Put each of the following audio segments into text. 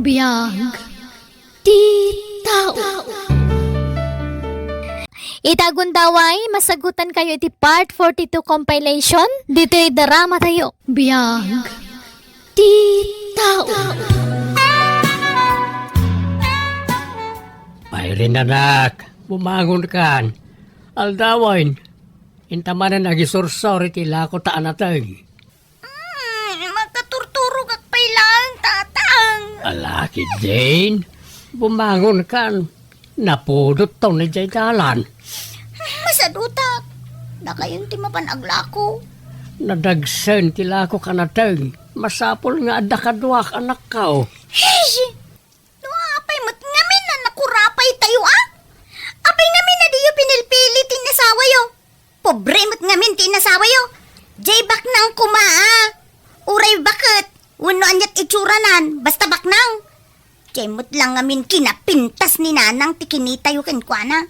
Biyag ti tao. Itagundaway, masagutan kayo iti part 42 compilation. Dito'y drama tayo. Biyag ti tao. Mayrin anak, bumangon kan. Aldawain, intamanan nagisorsor iti lako taan natay. Magkaturturo kag pailang tatang. Alaki Jane, bumangon kan. Napudot to na jay dalan. Masadutak. Na kayon ti mapanaglako. Nadagsen ti lako kanatay. Masapol nga adda kaduak anak kao. Hey! Apay mat ngamin na nakurapay tayo Apay ngamin na diyo pinilpili tinasawa yo. Pobre mat ngamin tinasawa yo. Jay bak nang kumaa. Uray bakit? Wano anyat itsuranan. Basta bak nang. Jay mat lang ngamin kinapintas ni nanang tikinita yo kenkwana.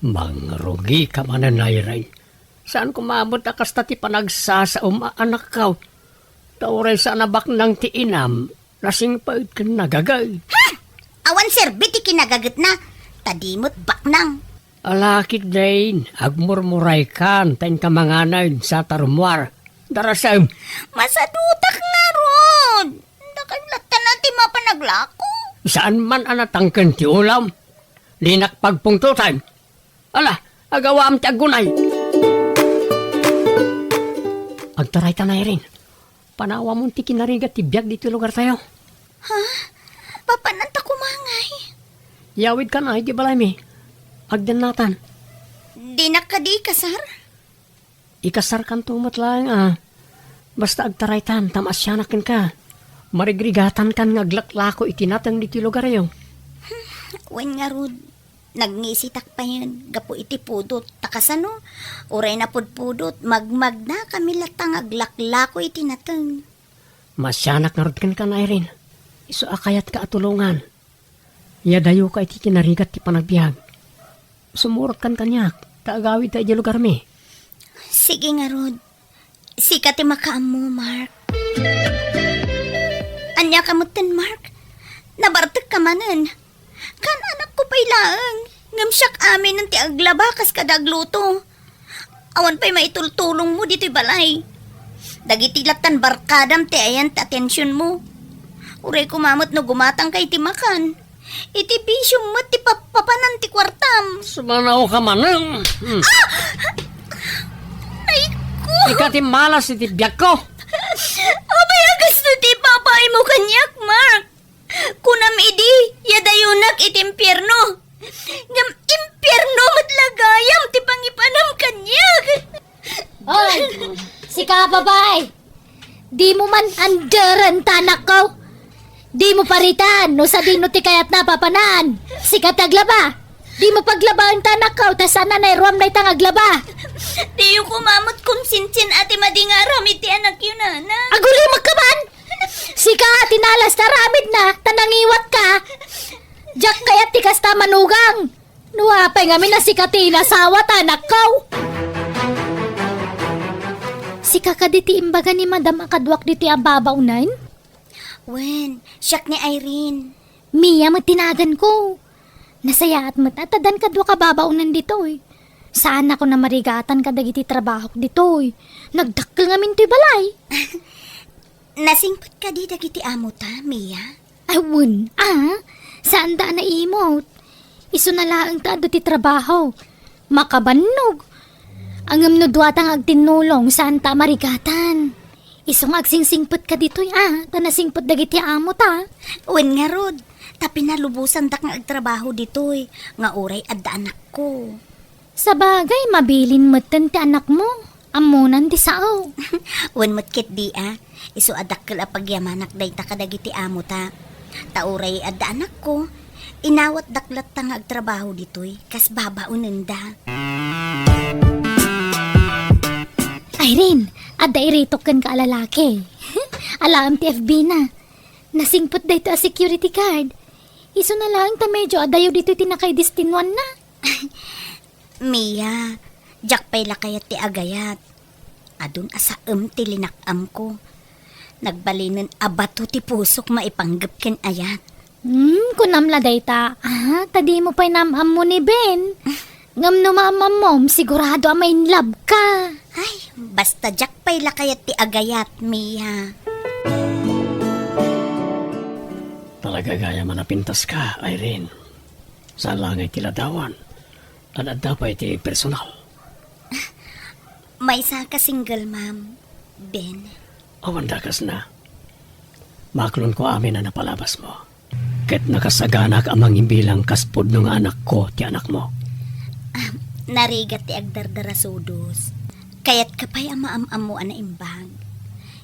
Mangrugi ka mananayray. Saan kumabot akas ti panagsasaum anak kao? Tauray sa anabak ng ti inam. Lasing pait ka nagagay. Awan serbi ti kinagagat na. Tadimot bak nang. Alakit dain, agmurmuray kan, tayo ka manganay sa tarumwar. Darasam. Masadutak nga ron. Nakanlatan na ti mapanaglako. Saan man anatangken ti ulam? Linak pagpungtutan. Ala, agawam ti agunay. Agtaray tanay rin. Panawa mo ti kinarigat ti biyag dito lugar tayo. Ha? Papananta kumangay. Yawid ka na, di balay mi. Agdan natan. Di nakadi kasar? Ikasar kan tumat lang Basta agtaray tan, tamasyanakin ka. Marigrigatan kan ngaglaklako itinatang dito lugar yung. Wen nga rod, nagngisitak pa yun. Gapo iti pudot. Takasano? Uray na pudpudot. Magmag na kami latang aglaklako itinatang. Masyanak nga rod kan na rin. Iso akayat ka atulungan. Yadayo ka iti kinarigat ti panagbiag. Sumurot kan kanyak. Kaagawid tayo di lugar mi. Sige nga rod. Sika ti makaam mo, Mark. Anya kamutin, Mark. Nabartek ka manan. Kan anak ko pa'y laang. Ngamsyak amin ng ti aglabakas kadagluto. Awan pa'y maitultulong mo dito'y balay. Dagitilatan barkadam ti ayan ti atensyon mo. Uray kumamot no gumatang kay ti makan. Iti bisyong mo ti papanan ti kwartam. Sumanaw ka manang. Ay ko. Ikati malas iti biyak ko. Abay gusto ti papay mo kanyak, Mark. Kunam idi, yadayunak iti impyerno. Ngam impyerno matlagayam ti pangipanam kanyak. Oy, sika babay. Di mo man andaran tanak ko. Di mo paritan, no sa dino ti kayat na papanan. Sika taglaba. Di mo paglaba ang tanak ko, tas sana na iruam na itang aglaba. Di yung kumamot kumsinsin ati madingaram iti anak yun, na. Aguli magkaman! Sika, tinalas taramid na, tanangiwat ka. Diyak kayat ti kasta manugang. Nuwapay nga minasika ti nasawa tanak ko. Sika ka diti imbaga ni Madam akadwak diti ababaw nain? Wen, siyak ni Irene. Mia, magtinagan ko. Nasaya at matatadan ka dwa kababaw nandito eh. Saan ako na marigatan ka dagiti trabaho dito eh. Nagdakkel nga minto'y balay. Nasingpot ka di dagiti amo ta, Mia? Awun, saan da na imot? Iso na lang ta ti trabaho. Makabannog. Ang amnodwatang agtinulong saan ta marigatan. Isong agsingsingpot ka dito'y tanasingpot dagiti amo ta. Wen nga rod, tapi nalubusan dak nga agtrabaho dito'y. Nga uray adda anak ko. Sa bagay, mabilin mo't ti anak mo. Amunan ti sao. Wen mo't kit di iso adak kala pagyamanak day ta kadagiti amo ta. Tauray adda anak ko. Inawat daklat ta nga agtrabaho dito'y. Kas babaunen da. Irene, adda iritok kan ka alalaki. Alam ti FB na. Nasingpot da ito a security card. Iso na lang ta medyo adayo dito tinakay distinwan na. Mia, jak pay lakayat ti agayat. Adun asaem ti linakam ko. Nagbalinan abato ti pusok maipanggap ken ayat. Kunamla dayta. Tadi mo pa'y namam mo ni Ben. Ngam no mamam mom, sigurado ama in love ka. Ay, basta jak pa'y lakayat ti agayat, Mia. Talaga gaya manapintas ka, Irene. Sa langay tiladawan. At dapat iti personal. May isa ka single, ma'am. Ben. Awan dakas na. Maklon ko amin na napalabas mo. Ket nakasaganak amang imbilang kaspod ng anak ko ti anak mo. Narigat ti agdardarasudos. Kayat kapay amaam-am mo ana imbag.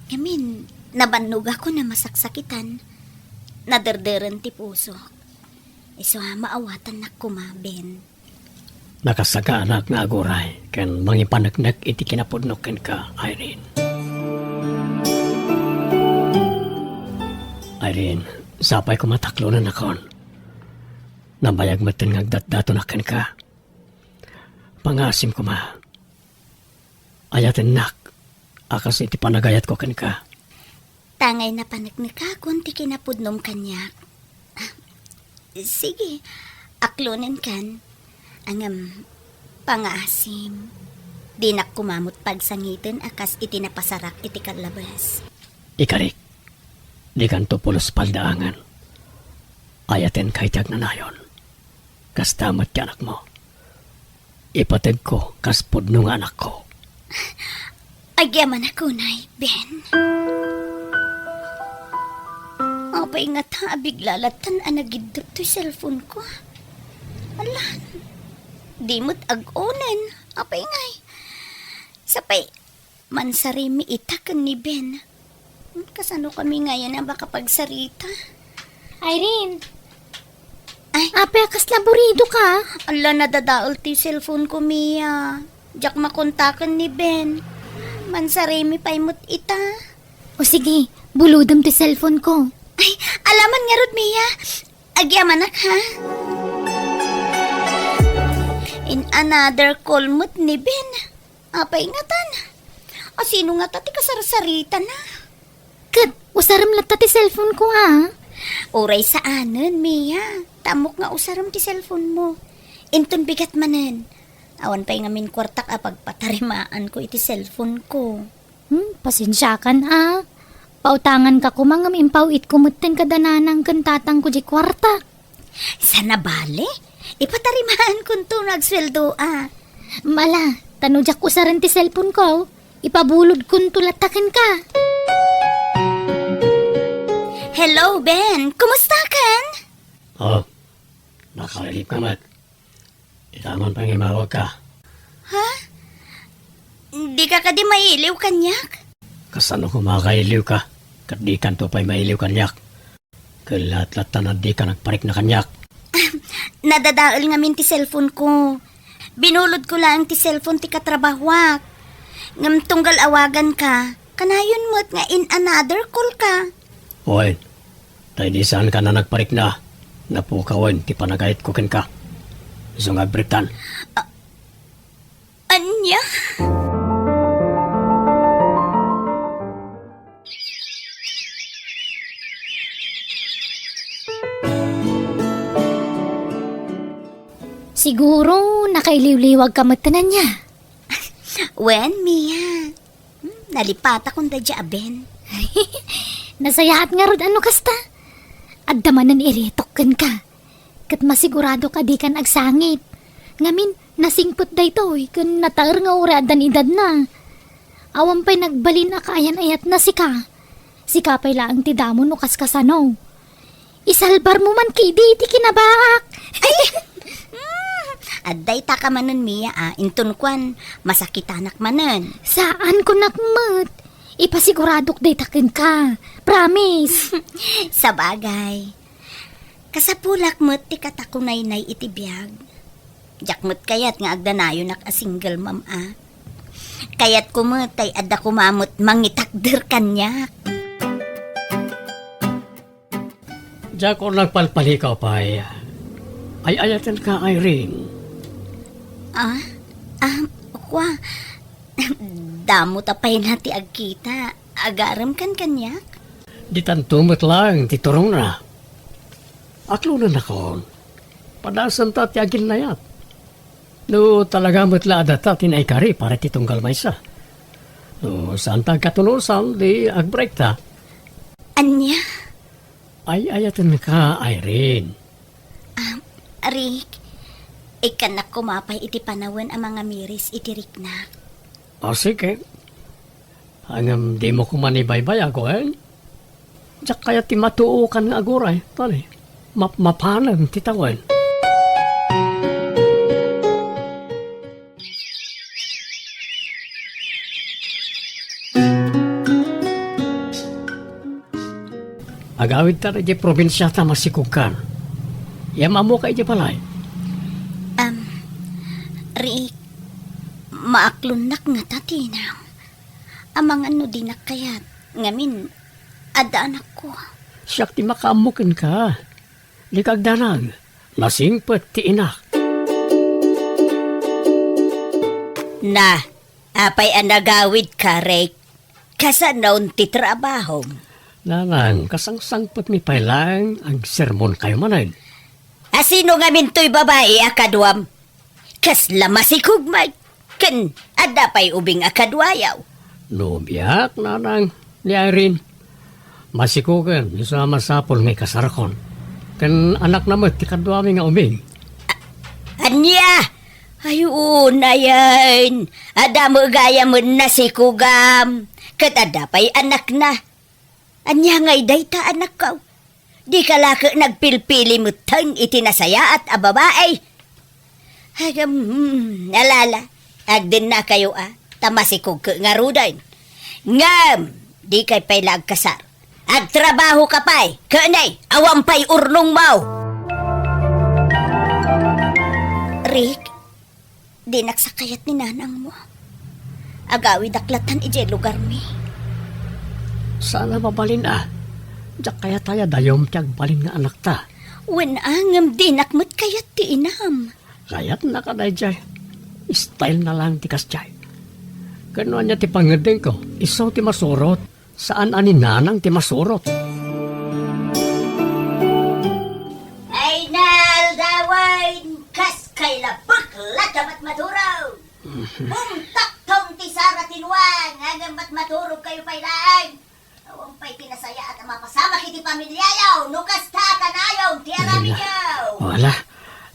Ngamin, nabannog ako na masaksakitan. Naderderan ti puso. Iso maawatan na kuma, Ben. Nakasaganak nga aguray. Ken mangipanagnak iti kinapudnoken ka, Irene. Irene, sapay ko mataklo na nakon. Nabayag matin nga agdat-dato na ken ka. Pangasim ko ma. Ayatin nak. Akas iti panagayat ko ken ka. Tangay na panagnika kunti kinapudnom kanyak. Sige, aklonen kan. Angam, pangaasim. Di nak kumamot pagsangitin akas iti napasarak iti kalabas. Ikarik. Di kanto pulos paldaangan. Ayatin kay tiyag na nayon. Kastamot ti anak mo. Ipatid ko kaspod nung anak ko. Agyaman ako, Nay, Ben. Apay nga ta, biglalatan anagidot to cellphone ko. Alan, di mo't ag-onan. Apay ngay. Sapay, mansarimi itakan ni Ben. Kasano kami ngayon ang baka pagsarita? Irene, Ay, ape akas laborido ka. ala nadadaol ti cellphone ko, Mia. Diyak makontakan ni Ben. Mansarimi pa'y mo't ita. O sige, buludom ti cellphone ko. Ay, alaman nga rod, Mia. Agyamanak, ha? In another call mo't ni Ben. Apay nga tan. O sino nga tati kasarsarita na? Kat, usaram lang ti cellphone ko Uray sa anon, Mia. Tamok nga usaram ti cellphone mo. Inton bigat manen. Awan pa'y nga min kwartak pagpatarimaan ko iti cellphone ko. Pasensya kan Pautangan ka kumangam impawit kumutin kadananang kantatang ko di kwarta. Sana bale? Ipatarimaan ko to nagsweldo Mala, tanudyak usaran ti cellphone ko. Ipabulod kun tulatakin ka. Hello, Ben. Kumusta kan? Oh, nakalip ka mat. Itaman pang imawag ka. Ha? Di ka kadi mailiw kanyak? Kasano ko makailiw ka? Kat di kanto pa'y mailiw kanyak. Kalat-latan na di ka nagparik na kanyak. Nadadaol nga min ti cellphone ko. Binulod ko lang ti cellphone ti katrabahwak. Ngam tunggal awagan ka. Kanayon mo't nga in another call ka. Oy, tayo di saan ka na nagparik na. Napukawan, ti panagayit ko ken ka. Isang agbritan. Anya? Siguro nakailiw-liwag ka matanan niya. Wen, Mia? Nalipata kong dadya, Ben. Nasayahat nga rod ano kasta. At damanan iritokken ka. Kat masigurado ka di kan agsangit. Ngamin, nasingpot da ito kun nataer nga ura dan edad na. Awan pa'y nagbalin akayan ayat na sika. Sika pa'y laang ti damo no kaskasano. Isalbar mo man kay di kinabaak. Aday ta ka manon, Mia, Intun kwan, masakitanak manon. Saan ko nakmat? Ipasiguradok day takin ka. Promise. Sa bagay. Kasapulak mo't ti katakunay-nay itibiyag. Jak mo't kayat nga agdanayo nak a single mom, Kayat kumot tay adda kumamot mangitakder kanyak. Diyak ko nagpalpalikaw pa ay ayatan ka, Irene. Kwa, damo tapay na ti agkita. Agaram kan kanyak? Di tantumot lang, titurong na. Aklunan nakon. Padasan ta ti agil layat. No talaga matla adata tinaykari para titunggal maysa. No saan ta katunusan di agbreak ta. Anya, Ay ayatan ka, Irene. Rick, ikanak kumapay iti panawan ang mga miris iti Rick na. O sige. Hanggang di mo kumanibaybay ako Diyak kaya ti matuukan nga aguray. Tali, mapanan titawan. Agawid ta di probinsya ta masikukan. Yamamu ka iti palay. Rick, maaklunak nga tatinaw. Amang ano dinak kayat, ngamin, ada anak ko. Siyak ti makaamukin ka. Likag danag. Lasingpet ti inak. Na, apay ang nagawid ka, Rick. Kasanaon ti trabaho. Nanang, kasangsangpet mi pailang ang sermon kayo manay. Asino nga minto'y babae akadwam? Kas lamasikog may, kan ada pa'y ubing akadwayaw. Lubiak, nanang, ni Irene. Masikugan, isa masapol ngay kasarakon. Kan anak naman, tikadwami nga uming. Anya! Ayun, ayan. Ada mo gaya mo na si Kugam. Kat ada pa'y anak na. Anya ngay day ta anak ko. Di ka laka nagpilpili mo tang itinasaya at ababae. Hagam, alala. Agdin na kayo tamasikog ka nga rudan. Ngam, di kay pa'y lagkasar. Agtrabaho ka pa'y. Kanay, awang pa'y urnong mau. Rick, di nagsakayat ni nanang mo. Agawi daklatan ije lugar mi. Sana mabalin Diyak kaya tayo dayom tiyag balin nga anak ta. Wen angam di nakmat kayat ti inam. Kaya't nakaday jay. Style na lang tikas jay. Gano'n niya ti pangadeng ko. Isaw ti masurot. Saan ani nanang ti masurot. Ay naldawain kas kay labak lagamat maturaw. Bumtak tong ti Sara tinuan hanggang matmaturog kayo pailaan. Awang pa'y tinasaya at mapasama kiti pamilyayaw. Nukas ta kanayaw ti aramiyaw. Wala.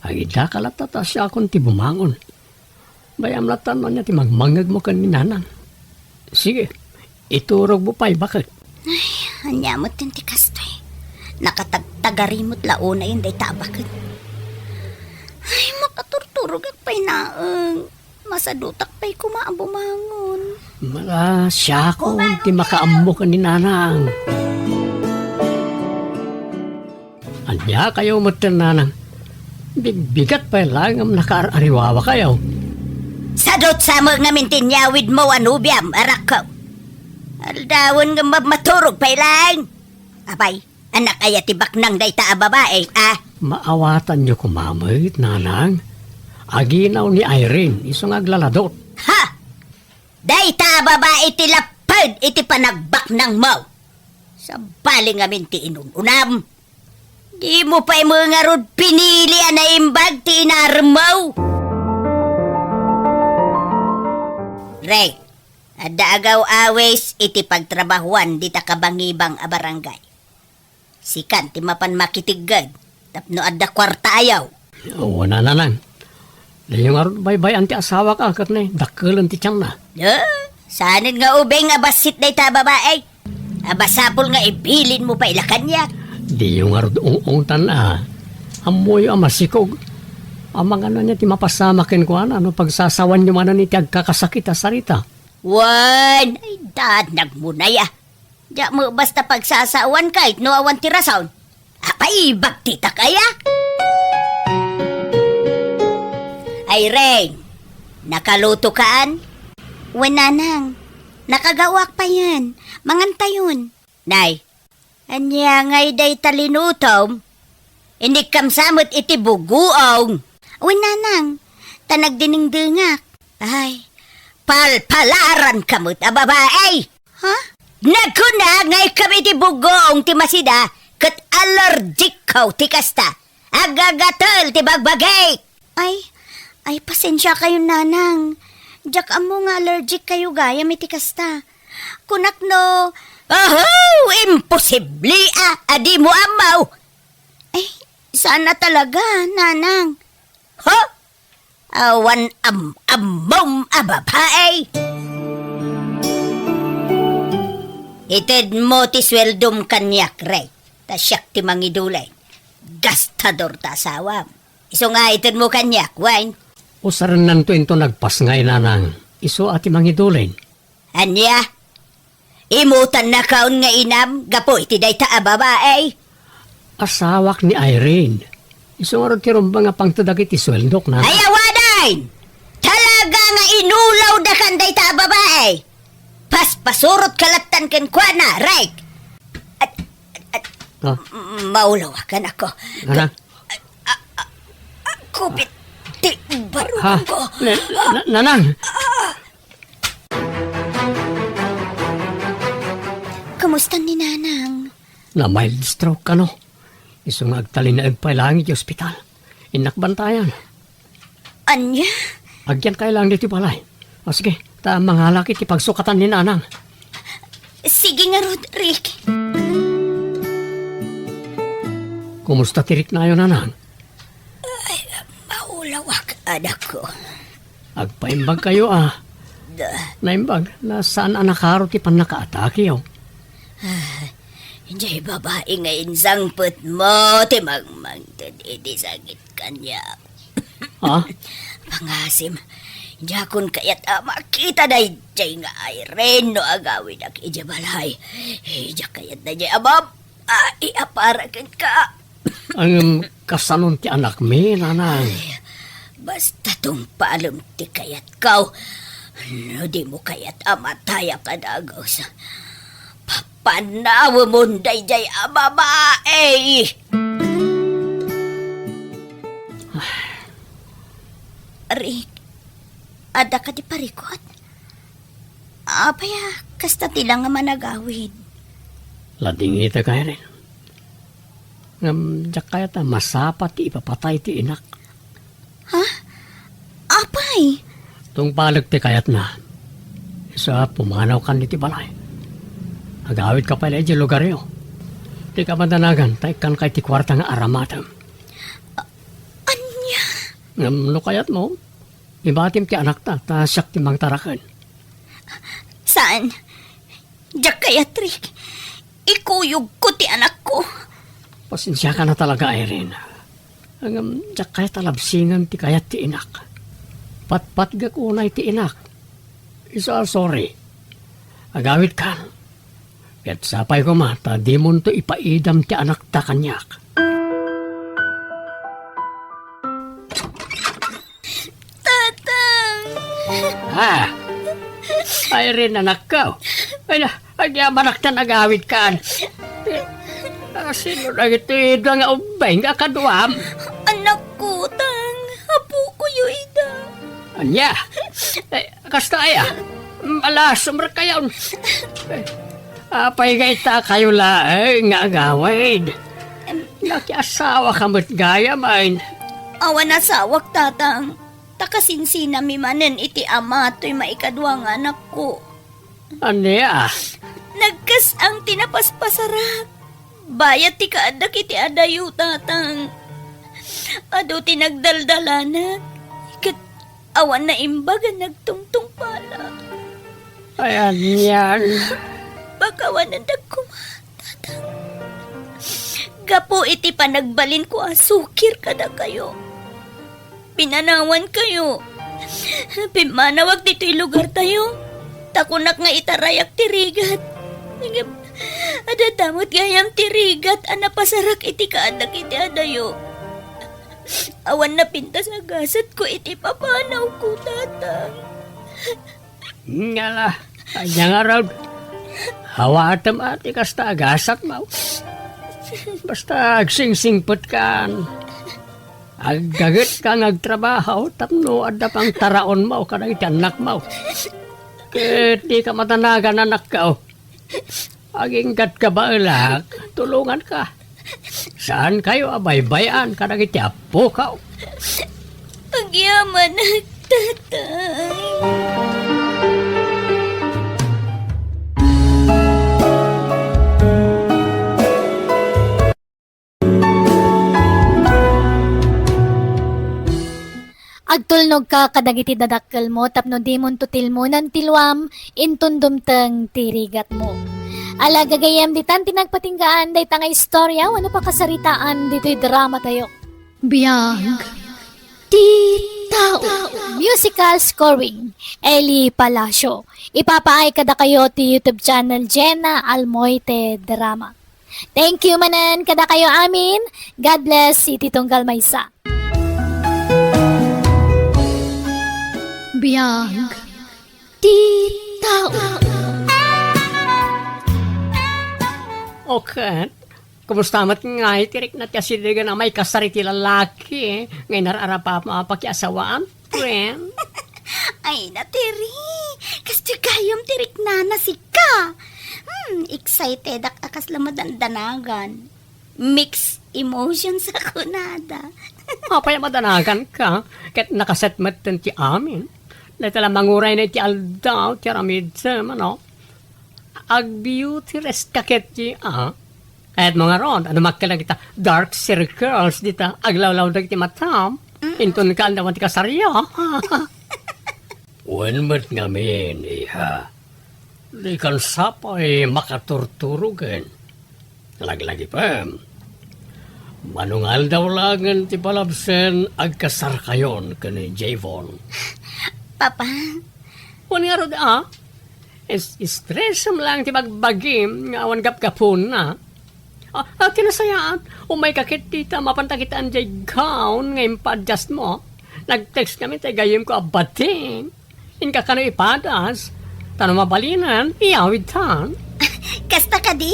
Ang ida kalatata siya akong ti bumangon. Bayam latan mo niya ti magmangag mo kan ni nanang. Sige, iturog mo pa'y bakit? Anyamot din ti kastoy. Nakatagtagarimot launa yun day tabakit. Ay, makaturturog at pa'y naang. Masadutak pa'y kumaabumangon. Mala siya akong ti makaammo kan ni nanang. Anya kayo matan nanang. Bigbigat pa lang ang nakaariwawa kayo. Sadot sa mga mintinyawid mo anubiam, arak ko. Aldawon nga maturog pa'y lang. Abay, anak ay atibak nang day ta babae, Maawatan niyo kumamit, nanang. Aginaw ni Irene, isang aglaladot. Ha! Day ta babae ti lapad iti panagbak ng mau. Sa baling amin ti inununam. Di mo pa'y mga rod pinili na imbag ti inarmaw. Rey, ada agaw awes iti pagtrabahuan di takabangibang a barangay. Sikan ti mapan makitigad, tapno adda kwarta ayaw. Oo, nanang. Dayong aron baybay ang ti asawa ka, kat na dakkelan ti tiyang na. Sanid nga ubeng abasit day ta babae. Abasapol nga ibilin mo pa ilakan niya. Di yung aron ungtan Amoy masikog. Amang ano niya ti mapasama ken ko ano pagsasawan niyo man ni ti agkakasakit sarita. Wan, ay dad nagmunay Diya mo basta pagsasawan kahit no awan ti rason. Apay, bagtita kaya? Ay, Ren, nakaluto kaan? Wananang, nakagawak pa yan. Manganta yun. Nay, anya ngay day talinutom. Hindi kamsamot iti buguong. Wananang, tanagdiningdingak. Ay, palpalaran kamot a babae. Ha? Nagkuna ngay kami ti buguong ti masida Kat allergic ka, ti kasta. Agagatal, ti bagbagay. Ay, pasensya kayo, nanang. Jak amo nga allergic kayo gaya miti kasta. Kunak no, Oh, imposible adi mo amaw. ay, sana talaga, nanang. Ho? Awan amom ababae. Ited mo ti sweldom kanyak, Ray. Tasyak ti mangidulay. Gastador ta asawam. Iso nga ited mo kanyak, wine. Usaran nanto ito nagpas ngay nanang. Iso ati mangidulin. Anya? Imutan na kaon nga inam, gapo iti day ta babae. Asawak ni Irene. Iso nga rin kirumba nga pangtadag iti sweldok na. Ay, awadain! Talaga nga inulaw da kan day ta babae. Pasurot kalatan ken kwa na, right? Oh, Maulawakan ako. nanang. Kupit, ti Ha? barungan ko. Nanang! Kamusta ni nanang? Na mild stroke ka no. Iso nga agtalin na agpailangi di ospital. Inakbantayan. Anya? Agyan kailang dito palay. O sige, ta mga laki ti pagsukatan ni nanang. Sige nga, Roderick. Kumusta tirik na yun nanang? Maulawak, anak ko. Agpaimbag kayo Naimbag, nasaan anak haro ti pan nakaatake oh. Hindi babae nga insangput mo, ti magmangtad iti sakit kanya. Ha? Pangasim, hindi akong kayat makita na ijay nga Irene no agawin ak ijabalay. Hindi kayat na ijay abab, iaparakin ka. Ang kasanon ti anak mi, nanang. Basta tong paalam ti kayat kau, no di mo kayat amataya ka dagaw sa papanawa mo dayjay babae. Rick, ada ka di parikot? Apaya, kasta tila nga managawid. Lading ita kaya rin. Diyak kaya ta masapat ti ipapatay ti inak. Apay? Tung palag ti kayat na. Isa pumanaw kan ni ti balay. Agawid ka pala di lugar yo. Di ka bandanagan, tay kan kay ti kwarta nga aramatam. Anya? No kayat mo, ibatim ti anak ta, siyak ti mang tarakan. Saan? Diyak kaya, Rick. Ikuyog ko ti anak ko. Pasensya ka na talaga, Irene. Ang diyak kaya talabsingan ti kayat ti inak. Patpat ga kunay ti inak. Isa sorry. Agawid ka. Ket sapay ko ta di mo to ipaidam ti anak ta kanyak. Tatang! Irene anak ka. Ay na, agyaman ta nagawid ka. Sino na ito nga ubay nga kaduam? Anak ko, tang. Apo ko yung ida. Anya, kasta aya. Alas, sumra kayo. Apay ta kayo nga agawid. Nakiasawa ka mo't gaya man. Awan asawak, tatang. Takasinsina mi manen iti ama to'y maikadwa nga anak ko. Anya, Nagkas ang tinapaspasarap. Bayat ti kaadak iti adayo, tatang. Ado tinagdaldalana. Kat awan na imbaga nagtungtung pala. ayan yan. Bakawan ang dagkuma, tatang. Gapo iti panagbalin ko asukir kada kayo. Pinanawan kayo. Pimanawag dito'y lugar tayo. Takunak nga itarayak tirigat. Adadamot gayam tirigat anapasarak iti kaadak iti adayo. Awan na pintas agasat ko iti papanaw ko, tatang. Ngala, anya nga raw. Hawatam ati kasta agasat mo. Basta agsingsingpot ka. Aggagat ka ngagtrabaho, tapno adda pang taraon mo, kanang iti anak mo. Ket di ka matanagan anak ka. Aging kat ka ba ulak, tulungan ka. Saan kayo abay-bayan kada iti apo ka? Pagyaman at tatay. Agtulnog ka kadagiti dadakkel mo tapno di mon tutil mo nan tilwam inton dumteng tirigat mo. Ala gagayam ditan tinagpatinggaan day nga istorya wano pa kasaritaan dito'y drama tayo. Biyag Di Tao Musical Scoring Eli Palacio. Ipapaay kada kayo ti YouTube channel Jenna Almoite Drama. Thank you manan kada kayo amin. God bless si Titong Galmaysa. Biyag Di Tao. Okay. Kumusta mat nga itirik na tiya na may kasariti lalaki. Ngay nararapa mapakiasawaan. Friend. Ay, natiri. Kasi kayom tirik na si ka. Excited akas lamadandanagan. Mixed emotions ako nada. Apay madanagan ka. Kat nakaset matan ti amin. Natala manguray na ti aldaw. Ti ramid sa ano. Ag beauty rest kaket ti At mga ron, ano makkilang kita, dark circles dita, aglawlaw na kita matam, inton ka andawan ti kasarya. Wenmet ngamin, iha. Di kan sapay makaturturugan. Lagi-lagi pa. Manungal daw langan ti palabsen agkasar kayon kani Javon. Papa, Wani nga ron, stress mo lang ti magbagim, nga awan gap-gapon na. Kinasayaan, umay kakit tita, mapantakitaan jay gown, ngayon pa-adjust mo. Nag-text kami, tayo gayim ko abating. Inka ka na ipadas, tanong mabalinan, iyawid tan. kasta ka di?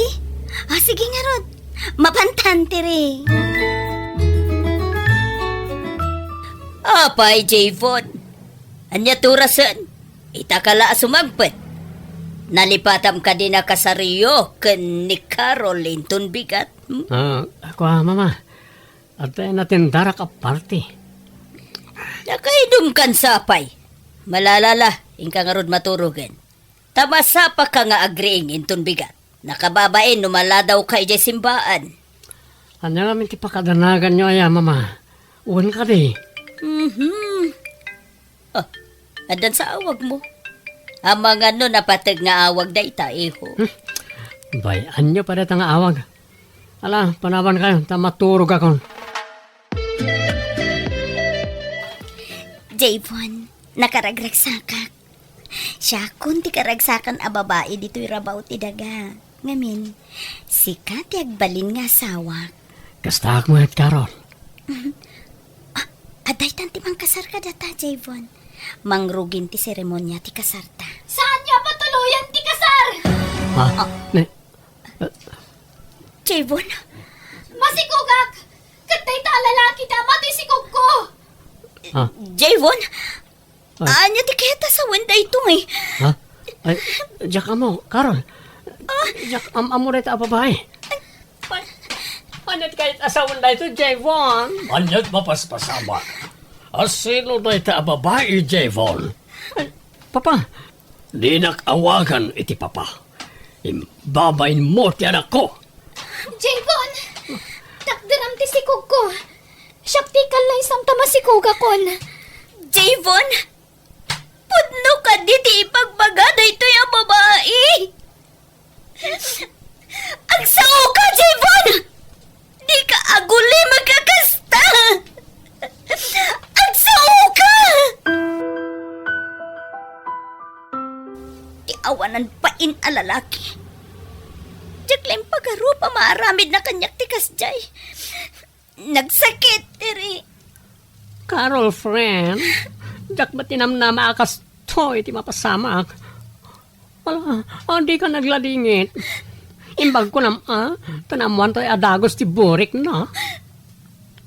Sige nga Rod, mapantan tiri. Apay, Javon. Anya turasan. Itakala sumagpet. Nalipatam ka din na kasariyo ken ni Caroline tunbigat. Ako mama, at natin darak a party. Nakaidum kan sapay. Malalala, ingka nga rod maturugan. Tamasa pa ka nga agreeing inton bigat. Nakababain numala daw kay jay simbaan. Anya namin ti pakadanagan nyo ay mama. Uwan ka di. Adan sa awag mo. Ang mga no napatag nga awag da ita, iho. Bay, anyo pa nga awag. Ala, panaban kayo, tamaturog ako. Javon, nakaragragsakak. Siya kunti karagsakan a babae dito'y rabaw ti daga. Ngamin, sikat agbalin nga sawak. Kastak mo at Carol. Aday tanti mang kasar ka data, Javon. Mangrugin ti seremonya ti kasarta. Saan niya patuluyan ti kasar? Javon, Masikugak! Katay ta lalaki tama ti sikog ko! Javon, anya ti keta sa wenda ito eh. Ay, Jack mo, Carol. Jack, amuret a babae. Anyat kahit asawan na ito, Javon. Anyat mapaspasama. Asino na ito a babae, Javon? Ay, Papa. Di nakawagan iti Papa. Imbabain mo ti anak ko. Javon! Takdiram ti sikog ko. Syaptikal na isang tamasikog akon. Javon, pudno ka diti ipagbagada ito yung babae. Ang sao ka, Javon! Di ka aguli magkakasta! Ang sao ka! Di awanan pa in alalaki. Diyaklaim pagarupa maaramid na kanyak tikas jay. Nagsakit, tiri. Carol, friend. Jack, ba't tinamnama akas to iti mapasamak? Wala, hindi ka nagladingit. Imbag ko tanamuan to'y adagos ti burik na.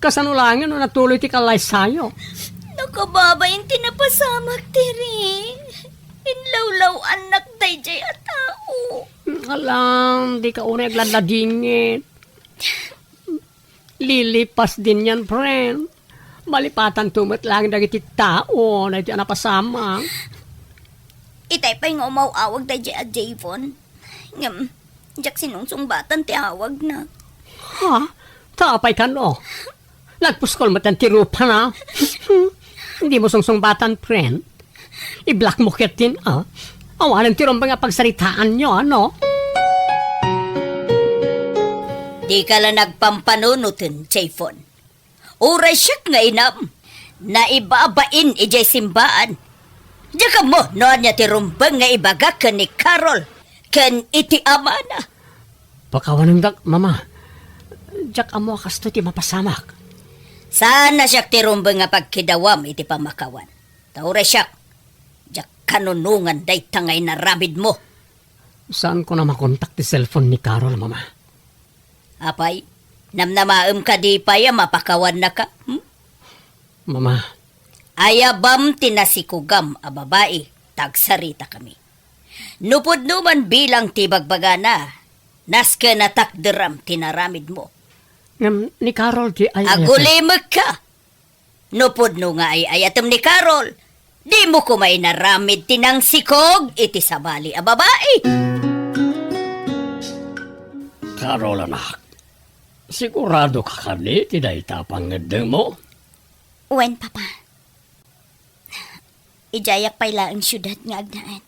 Kasanulangin no natuloy ti kalay sayo. Nakababa yung tinapasamak, tiri. Inlawlaw anak day jay at tao. Alam, di ka unay agladladingit. Lilipas din yan, friend. Malipatan tumot lang dagiti tao na iti napasama. Itay pa'y nga umawawag tayo at Javon. Ngam, jak sinungsungbatan ti awag na. Ha? Tapay ka no? Nagpuskol mo tan tirupa na? Hindi mo sungsungbatan, friend. I-black mo kitin, ah? Awanan tirong ba nga pagsaritaan nyo, ano? Di ka lang nagpampanunutin, Chayfon. Uray siya nga inam. Naibabain ijay simbaan. Diya ka mo, noon niya tirumbang nga ibaga ka ni Carol. Kan iti ama na. Pakawanan dak, mama. Diyak amo kasto ti mapasamak. Sana siya tirumbang nga pagkidawam iti pamakawan. Tauray siya. Diya kanunungan day tangay na ramid mo. Saan ko na makontak ti cellphone ni Carol, mama? Apay, namnamaem ka di pa ya mapakawan na ka. Mama, Ayabam tinasikugam a babae, tagsarita kami. Nupod numan bilang tibagbagana, naska na takderam tinaramid mo. ni Carol di ay... Agulimag ka! Nupod no nga ay ayatem ni Carol, di mo kumay naramid tinang sikog, iti sabali a babae. Carol, anak. Sigurado ka kani, tinaytapang ngedeng mo. Wen, Papa. Ijayak pa'y laang syudad nga agnaan.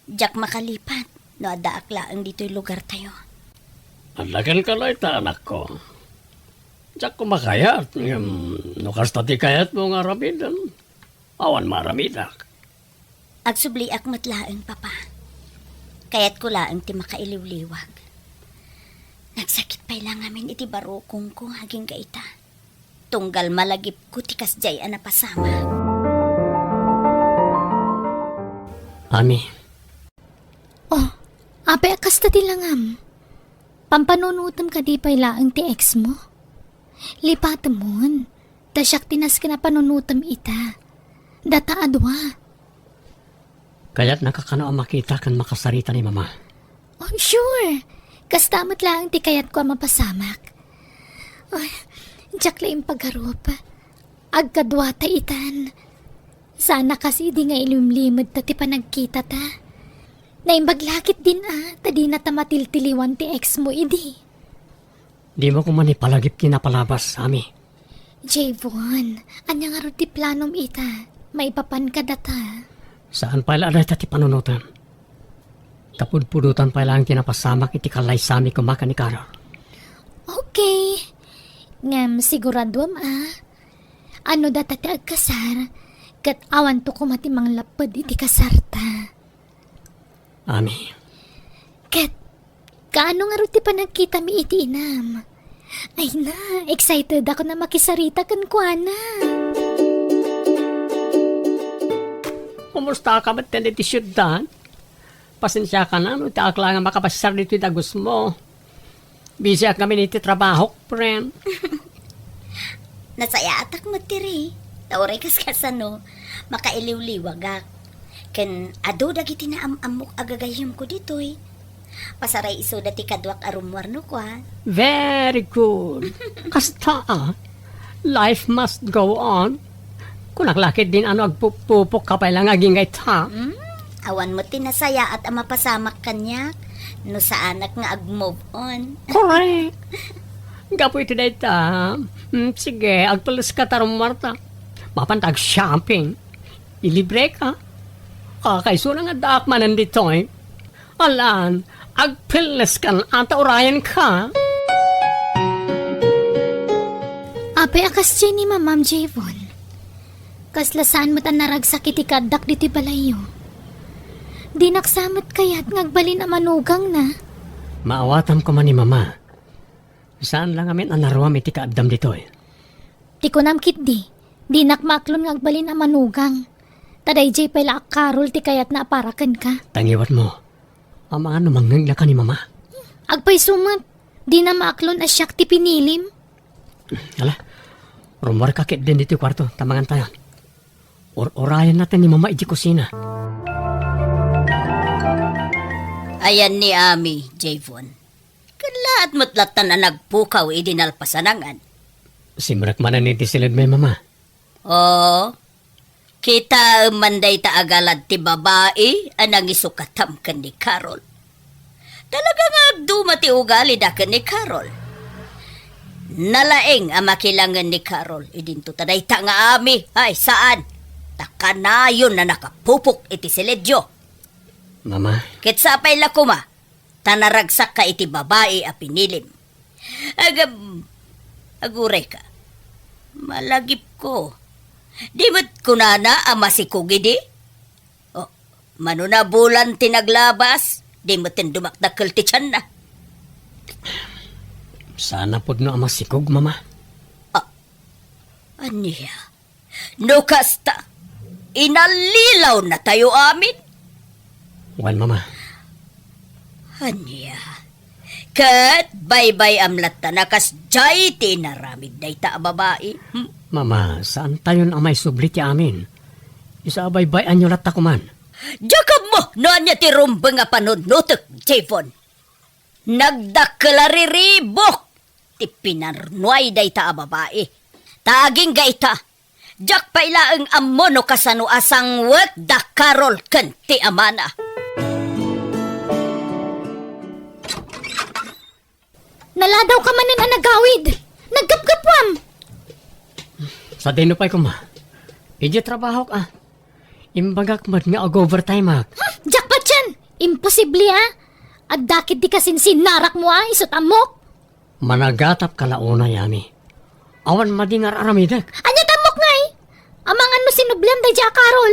Jak makalipat, no adaak laang dito'y lugar tayo. Alagan ka na ita, anak ko. Diyak ko makayat. Nukas na ti kayat mo nga ramidan. Awan maramidak. Agsubli ak matlaang, Papa. Kaya't ko laang ti makailiw-liwag. Nagsakit pa'y lang amin iti barukong ko haging gaita. Tunggal malagip ko ti kasjay na pasama. Ami, Oh, ape akas ta tilangam. Pampanunutam ka di pa'y laang ti ex mo. Lipatam mon. Tasyak tinas ka na panunutam ita. Data adwa. kaya't nakakano ang makita kan makasarita ni mama. Oh, sure. Kastamat lang ti kayat ko mapasamak. Ay, jak laing pagharup. Agkadwata itan. Sana kasi di nga ilimlimod ta ti panagkita ta. Naimbaglakit din tadi na tamatiltiliwan ti ex mo idi. Di mo kumani palagip kinapalabas, Ami. Javon, anya nga ro ti planom ita. Maipapan ka data. Saan pala aday ti panunutan? Kapudpudutan pala ang tinapasamak iti kalay sami kumaka ni Carol. Okay. Ngam siguraduam Ano data ti agkasar? Kat awan to kumatimang lapad iti kasarta. Ami, Kat, kaano nga ro ti panagkita mi iti inam? Ay na, excited ako na makisarita kan kuana. kumusta ka ba't iti syuddan? Pasensya ka na, no? Tiak lang ang makapasar dito itagos mo. Busy kami niti trabaho, friend. Nasaya atak matiri. Tauray kas kasano. Makailiw-liwagak. Ken ado dagiti na amok agagayam ko ditoy. Pasaray iso dati kadwak arumwarno ko Very good. Kasta, life must go on. Kung naklakit din ano agpupupok ka pa lang aging ta. Awan mo tinasaya at mapasamak kanyak. No sa anak nga ag-move on. Correct. Gapo ito na ita. Sige, agtulis ka tarong Marta. Mapantag shopping. Ilibre ka. Kakaiso na nga daak manan dito eh. Alan, agpilis ka at urayan ka. Ape akas dyan ni Ma'am Javon. Kaslasaan mo tan naragsak iti kadak diti balayo. Di naksamat kayat ngagbalin a manugang na. Maawatam ko man ni Mama. Saan lang amin ang naruam iti kaadam dito eh. Ti ko namkit di nakmaklon ngagbalin a manugang. Taday jay pala Carol ti kayat na aparakan ka. Tangiwat mo. Ang mga numangang ka ni Mama. Agpay sumat, di na maaklon a siyak ti pinilim. Hala, rumor kakit din dito kwarto. Tamangan tayo. Orayan natin ni Mama iji kusina. Ayan ni Ami, Javon. Kan Laat matlatan na nagpukaw idinalpasanangan. Simrak manan iti silid may mama. Oo. Kita manday ta agalad ti babae anang isukatam kan ni Carol. Talaga nga dumati ugali da kan ni Carol. Nalaeng ang makilangan ni Carol. Idinto taday ta nga ami. Ay, saan? Takanayon na nakapupok iti siledyo. Mama, Kitsapay lakuma. Tanaragsak ka iti babae a pinilim. Aguray ka. Malagip ko. Di mo't kunana ang masikugid O, manunabulan tinaglabas. Di mo't dumakdakil ti tiyan na. sana pod no amasikog, mama. Aniya, no kasta, inalilaw na tayo amin. Wan, mama. Aniya, kat baybay amlat na nakas jay tinaramid na ita babae. Mama, saan tayo ang may subli ti amin? Isaabay-bayan nyo latta kuman. Jakab mo, noan niya ti rumba nga panunutok, Javon. Nagdakalariribok, ti pinarnuay da ita babae. Taging ga ita, jak pailaang amono kasano asang wet da Carol ken ti amana. Naladaw ka manan ang nagawid. Naggapgapwam. Sa dinupay ko, ma. Iji trabaho ka. Imbagak mat nga overtime ak. Jackpot yan. Imposible ha. Agdakit di kasin sinarak mo ha. Isot amok. Managatap kalauna yami. Awan madingar aramidak. Anya tamok nga eh. Amangan mo sinublem day Jack Carol.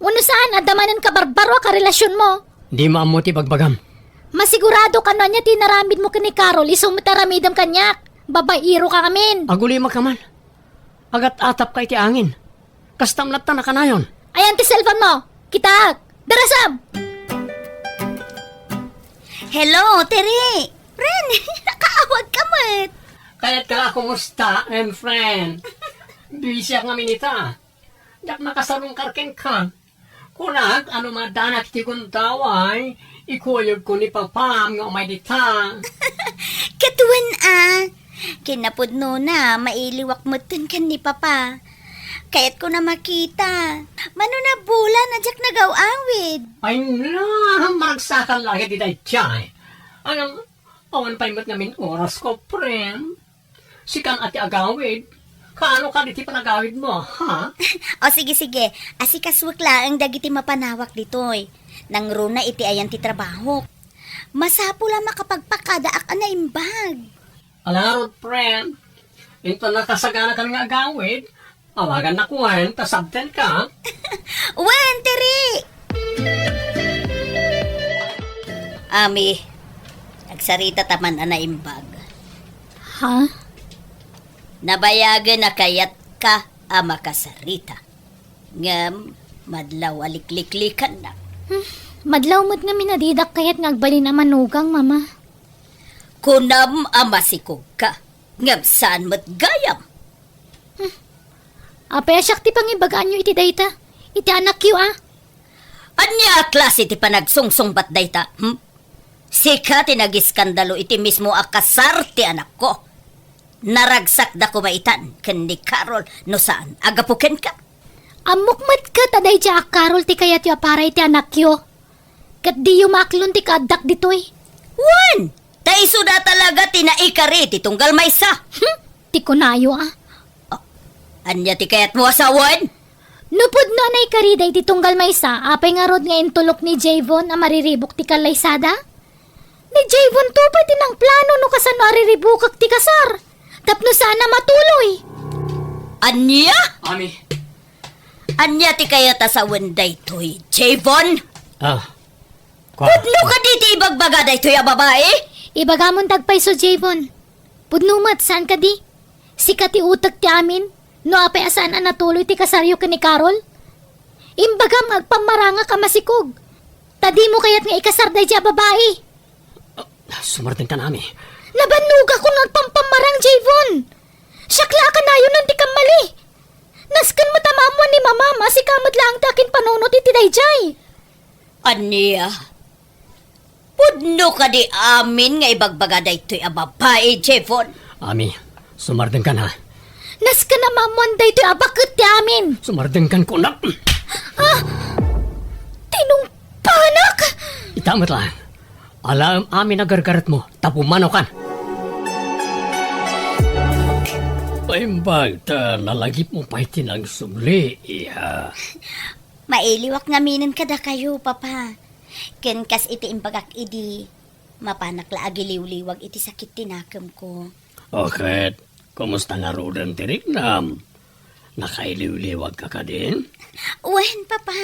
Uno saan adamanan ka barbaro ka relasyon mo. Di maamuti bagbagam. Masigurado ka na niya tinaramid mo ka ni Carol. Isumitaramidam kanyak. Babairo ka kamin. Aguli makaman. Agat atap kay ti angin. Kastam latta na kanayon. Ayan ti cellphone mo. Kita. Darasam. Hello, Tere. Ren, nakaawag ka mat. Kaya't ka kumusta, and friend? Busy ang minita. Dak nakasarong karken ka. Kunag, ano madanak ti kuntaway, ikuyog ko ni papam nga umay dita. Katuan kinapudno na, mailiwak mo tun kan ni Papa. Kaya't ko na makita. Mano na bula na jak nagaw-awid. Ay na, maragsakan lagi di day tiyay. Anong, awan pa imot namin oras ko, friend. Sikan ati agawid. Kaano ka diti panagawid mo, ha? O sige, asikaswak lang dagiti mapanawak ditoy. Nang runa iti ayan ti trabaho. Masapo lang makapagpakadaak na imbag. Alarod, friend. Ito nakasagana ka nga agawid. Awagan na kuhan, tasabten ka. Wen, Tere! Ami, nagsarita taman na imbag. Ha? Nabayagan na kayat ka ama kasarita. Ngam, madlaw alikliklikan na. Madlaw mo't nga minadidak kayat ngagbali na manugang, mama. Kunam ama sikog ka. Ngam, saan mo't gayam? Apay asyak ti pangibagaan nyo iti dayta. Iti anak yu Anya klase ti panagsungsong bat dayta? Sika ti nagiskandalo iti mismo akasar ti anak ko. Naragsak da kumaitan ken ni Carol no saan agapuken ka. Amukmat ka taday Jack Carol ti kayat yu aparay ti anak yu. Kat di yu maklon ti kadak ditoy. Wan! Taiso da talaga ti naikari ti tunggal maysa. Ti kunayo Anya ti kayat mo asawan? Nupod no anay kariday ti tunggal maysa, apay nga rod nga intulok ni Javon a mariribok ti kalaysada? Ni Javon to pa tinang plano no kasano ariribukak ti kasar. Tapno sana matuloy. Anya? Ami. Anya ti kayat asawan daytoy, Javon? Kwa. Pudno ka diti ibagbaga daytoy a babae? Ibagamon tagpay so Javon. Pudnumat, saan ka di? Sikat ti utak ti amin. No apay asaan na natuloy ti kasaryo ka ni Carol? Imbagam agpamaranga ka masikog. Tadi mo kayat nga ikasar day dya babae. Sumartin ka nami. Nabanuga ko nagpampamarang Javon. Syakla ka na yun nanti kang mali. Naskan mo tamamuan ni mama, masikamad lang takin panunot iti day jay. Anya? Pudno ka di amin nga ibagbaga da ito'y ababae, Jefon. Ami, sumardeng ka na. Nas ka na mamonday to abakit ti amin. Sumardeng kan ko na. Tinungpanak! Itamat lang. Alam amin na gargarat mo, tapumano kan. Paimbag, nalagip mo pa itinang sumli, iya. Mailiwak nga minin kada kayo, papa. Ken kas iti imbagak idi. Mapanak laagi liwliwag iti sakit tinakam ko. Okay, kumusta nga rodan tiriknam? Nakailiw-liwag ka din? Wen, papa.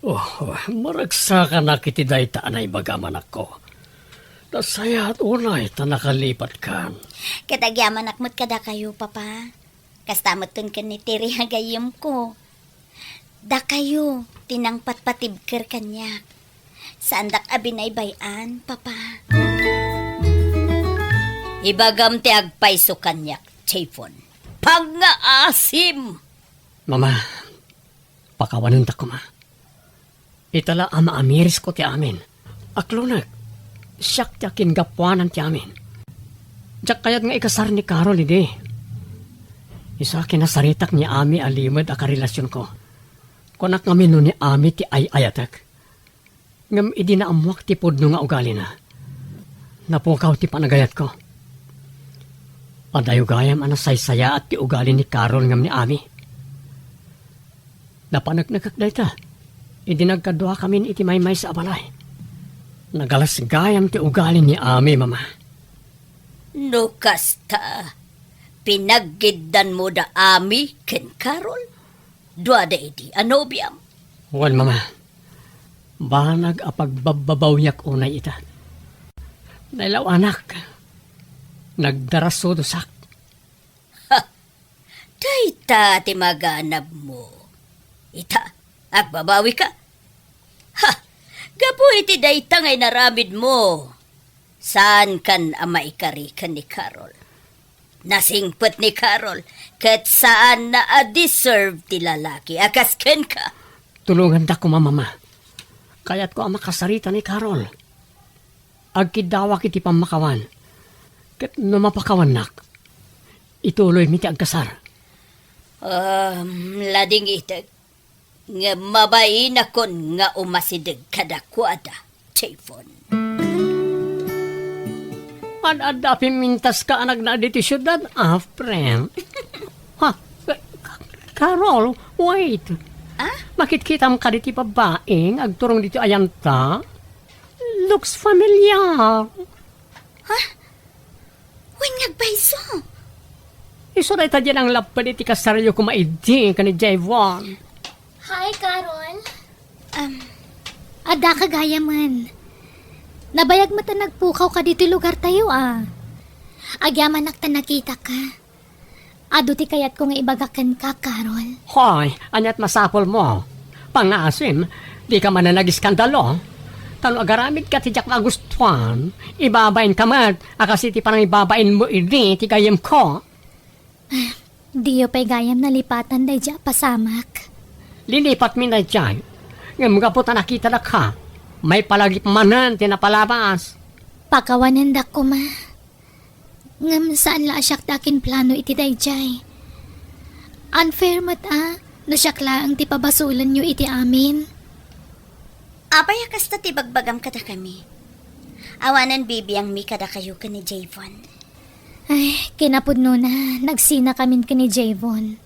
Oh, maragsa ka na kiti dayta na ibagaman ako. Nasaya at unay ta nakalipat kan. Katagyaman akmat kada kayo, papa. Kastamatun ka ni Tiri hagayam ko. Da kayo, tinangpat patibker kanya. Saan dak abinaybayan, papa? Ibagam ti agpaiso kanyak, Jefon. Pangaasim! Mama, pakawanan ta ko ma. Itala ama amiris ko ti amin. Aklunag, siyak ti akin gapuanan ti amin. Diyak kayat nga ikasar ni Carol ide. Isa kinasaritak ni Ami alimad a karelasyon ko. Kunak nga mino ni Ami ti ayatak. Ngam idi na amuak ti pudno nga ugali na. Napukaw ti panagayat ko. Padayo gayam anasaysaya at ti ugali ni Carol ngam ni Ami. Napanagnagkakday ta. Idi nagkadwa kami iti maymay sa abalay. Nagalas gayam ti ugali ni Ami, mama. No kasta, pinaggidan mo da Ami ken Carol? Dua da iti anobiam. Wan, mama. Banag apagbababawiyak unay ita. Nailaw anak. Nagdaraso dosak. Dayta ti maganab mo. Ita, agbabawi ka? Ha, gapu iti dayta ngay naramid mo. Saan kan ama ikari kan ni Carol? Nasingpet ni Carol, kat saan na a-deserve ti lalaki, akas ken ka. Tulungan da ko, mama. Kaya't ko ang makasarita ni Carol. Agkidawa kiti pamakawan. Kat numapakawan nak. Ituloy mi ti agkasar. Lading itag. Nga mabayin akon nga umasidig kadakwada, Jefon. Adapi mintas ka anag na dito syudad, friend. Ha? Carol, wait. Makitkitam ka dito babaeng, agturong dito ayanta. Looks familiar. Wen nagbayso. Isuray ta dyan ang lapad iti kasaryo kumaiding ka ni Javon. Hi, Carol. Ada ka gaya man. Nabayag mo ta nagpukaw ka dito lugar tayo Agyaman nakta nakita ka. Ado ti kayat ko nga ibagakan ka, Carol. Hoy, anyat masapol mo. Pangasim, di ka man na nag-iskandalo. Tano agaramid ka ti jak magustuhan. Ibabain ka man, akasi ti parang ibabain mo ini ti gayam ko. Diyo pa'y gayam nalipatan day dya pasamak. Lilipat mi na dyan. Ngam nga po ta nakita na ka. May palagip manan tinapalabas. Pakawanan da ko ma. Ngam saan la asyak dakin plano iti dayjay. Unfair mat no siyak laang ti pabasulan nyo iti amin. Apay kasta ti bagbagam kada kami. Awanan bibiyang mi kada kayo ka ni Javon. Ay, kinapudno na. Nagsina kamin ka ni Javon.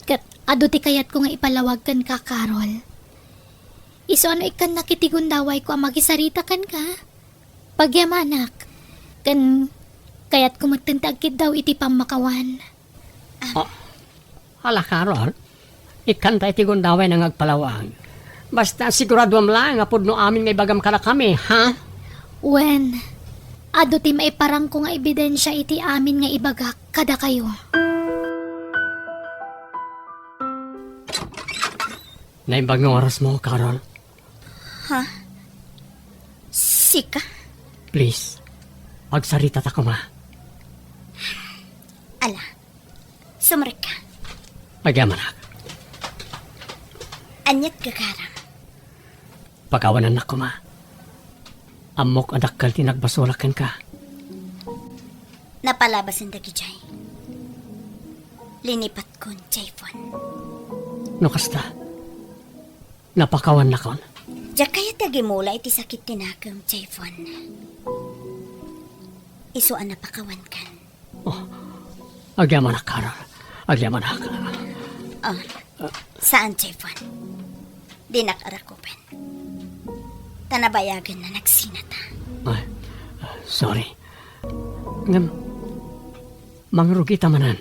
Kat ado ti kayat ko nga ipalawag kan ka, Carol. Iso ano ikan nakitigundaway ko ang magisarita kan ka? Pagyamanak. Kan kayat ko magtintagkid daw iti pamakawan. Hala, Carol. Ikan tayo tigundaway ng agpalawag. Basta sigurado lang nga pudno amin nga ibagam ka na kami, ha? Wen, ado ti maiparang ko nga ebidensya iti amin nga ibagak kada kayo. Naimbag ng oras mo, Carol. Sika. Please, pagsarita ta ko ma. Ala. Sumrek ka. Magyamanak. Anyat gagaram. Pagawanan na ko ma. amok adakal tinagbasulakan ka. Napalabas ang dagi, Jay. Linipat kon, Jayfon. No kasta, napakawan na kon. Diya kaya dagi mula iti sakit tinakam, Jayfon. Isuan na pakawan kan. Agyaman na, Carol. Agyaman na. Oh, saan, Jayfon? Di nakarakupan. Tanabayagan na nagsinata. Ay, sorry. Ngam, mangrugi tamanan.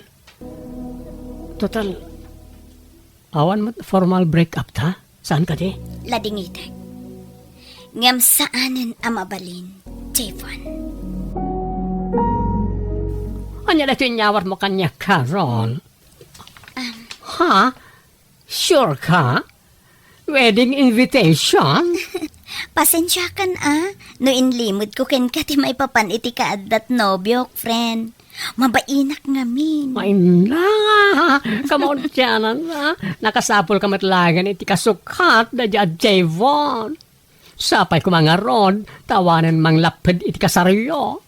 Total, awan mo formal breakup ta? Saan ka di? Ladingitag. Ngam saanan amabalin, Jayfon. Anya na tinyawar mo kanya, Carol? Ha? Sure ka? Wedding invitation? Pasensya kan no inlimod ko ken ka ti may papan iti kaadat nobyo, friend. Mabainak ngamin. Ay na! Kamon tiyanan na. Nakasapol ka matlagan iti kasukat na dyan, Javon. Sapay ko mga rod, tawanan mang lapad iti kasaryo.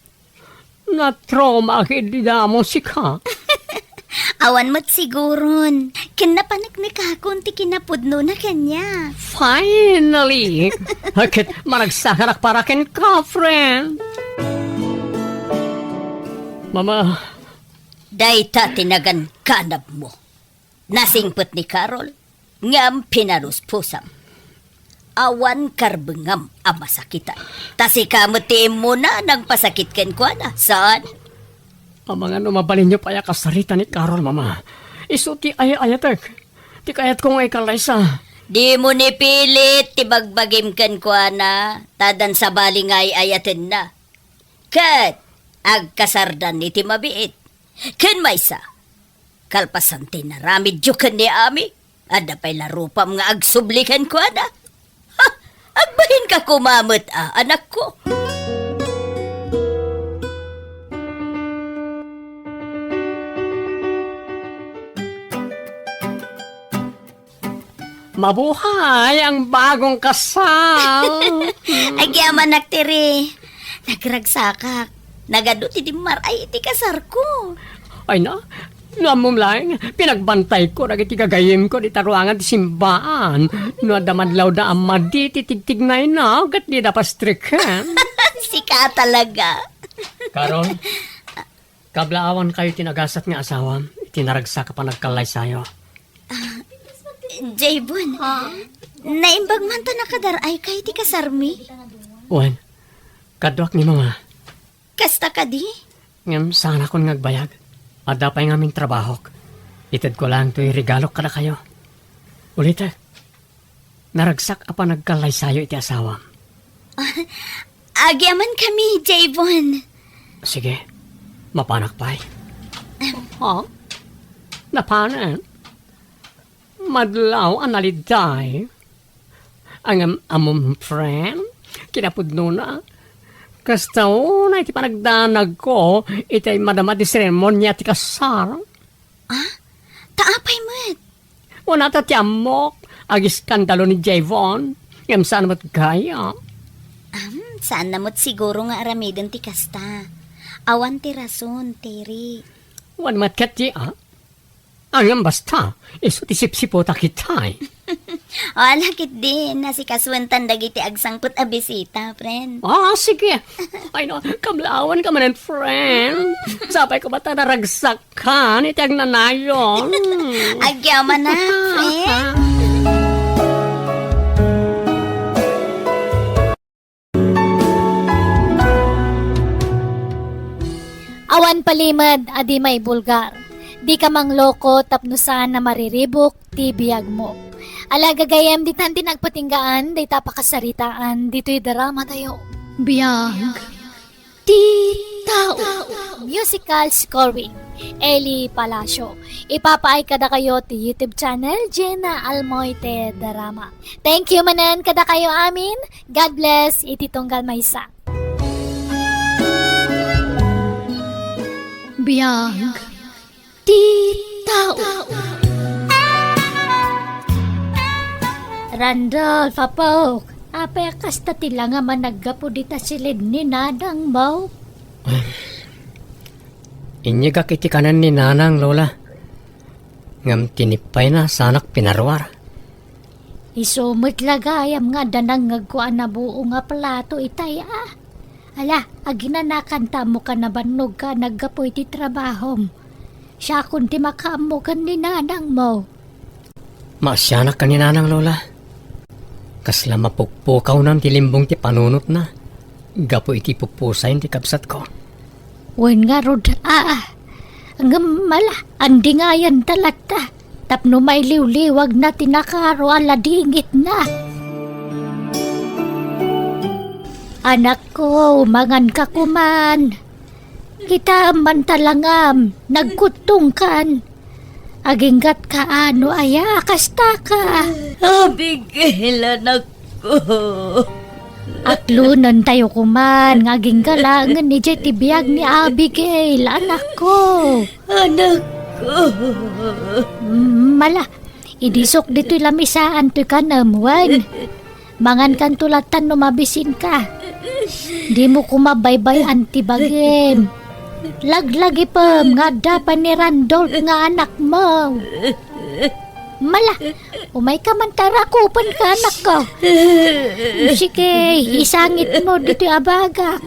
Na-trauma hindi mo si ka. Awan mo't siguron. Kinapanak ni kakon ti kinapudno na kanya. Finally! Hakit managsakarak para ken ka, friend. Mama, Dayta tinagan kanab mo. Nasingpot ni Carol, ngam pinaruspusam. Awan karbengam amasakitan. Tasi kamutiin mo na nang pasakit ken kwa na. Saan? ang mga numabalin niyo pa ya kasarita ni Carol, Mama. Iso ti ayatek. Ti kayat kong ay kalaysa. Di mo ni pilit, tibagbagim ken kwa na. Tadan sa balingay ayaten na. Kat, agkasardan ni ti mabiit. Ken maysa, kalpasan ti naramid jukan ni ami. Ada pa'y larupam nga agsublikan kwa na. Ha, agbahin ka kumamot anak ko. Mabuhay ang bagong kasal. Agyaman naktiri. Nagragsakak. Nagaduti di maray iti kasar ko. Ay na, namum lang, pinagbantay ko, nagiti kagayim ko, di taruangan di simbaan. No, damadlaw da amad di, titigtignay na, gat di dapastrikan. Sika talaga. Karol, kablaawan kayo tinagasat nga asawa, itinaragsa ka pa nagkalay sayo. Jaybon, naimbag man ta nakadaray kay ti kasarmi. Uwan, kadwak ni mga, Kasta ka di? ngam sana kon ngagbayag. Ada pa yung aming trabaho. Itad ko lang to'y regalo ka na kayo. Ulita, naragsak apa nagkalay sayo iti asawa. Agyaman kami, Jaybon. Sige, mapanak pa'y. Ha? Napanan? Madlaw analiday. Ang among friend, kinapudno na. Kastaw na iti panagdanag ko, itay madama di seremonya ti kasar. Taapay mo't. Wala ta ti amok, agis skandalo ni Javon. Ngam saan mat gaya. Saan namot siguro nga aramidon ti kasta. Awan ti rason, Terry. Wan mat kat Angam basta, iso ti sipsipo ta kitay. Lakit din, nasikaswantan dagiti agsangkot a bisita, friend. Sige. Ay no, kamlawan ka manan, friend. Sapay ko ba ta naragsak ka, iti ag nanayon. Agyaman na, friend. Awan palimad, adi may bulgar. Di ka mang loko, tapnusan na mariribok, tibiyag mo. Alaga gayem, di tanti nagpatinggaan, di tapakasaritaan, dito'y drama tayo. Biyag. Di tao. Musical scoring. Eli Palacio. Ipapaay kada kayo ti YouTube channel, Jenna Almoite Drama. Thank you manan kada kayo amin. God bless, iti tunggal maysa. Biyag. Di tao. Randolph, Apok. Apay kasta tila nga managgapo dita silid ni nanang mo. Inyigak iti kanan ni nanang, Lola. Ngam tinipay na sanak pinarwar. Isumot lagayam nga danang ngagkuan na buo nga plato itay Ala, aginanakanta mo ka na banog ka naggapoy ti trabahom. Siya kundi makaamukan ni nanang mo. Maasyanak ka ni nanang, Lola. Kasla mapukpukaw nam ti limbong ti panunot na. Gapo iti pupusayin ti kapsat ko. Wen nga rod, ang mala, andi nga yan talata. Tapno may liwliwag na tinakaro aladingit na. Anak ko, mangan ka kuman. Kita man talangam, nagkutungkan. Aginggat ka ano aya, kasta ka. Abigail, anak ko. Atlunan tayo kuman, ngaging galangan ni Jetty biyag ni Abigail, anak ko. Anak ko. Mala, idisok dito'y lamisaan to'y kanamuan. Mangan kan tulatan no mabisin ka. Di mo kumabaybay antibagim. Laglagi pa nga dapan ni Randolph nga anak mo. Mala, umay ka man tarakupan ka anak ko. Sige, isangit mo dito'y abaga.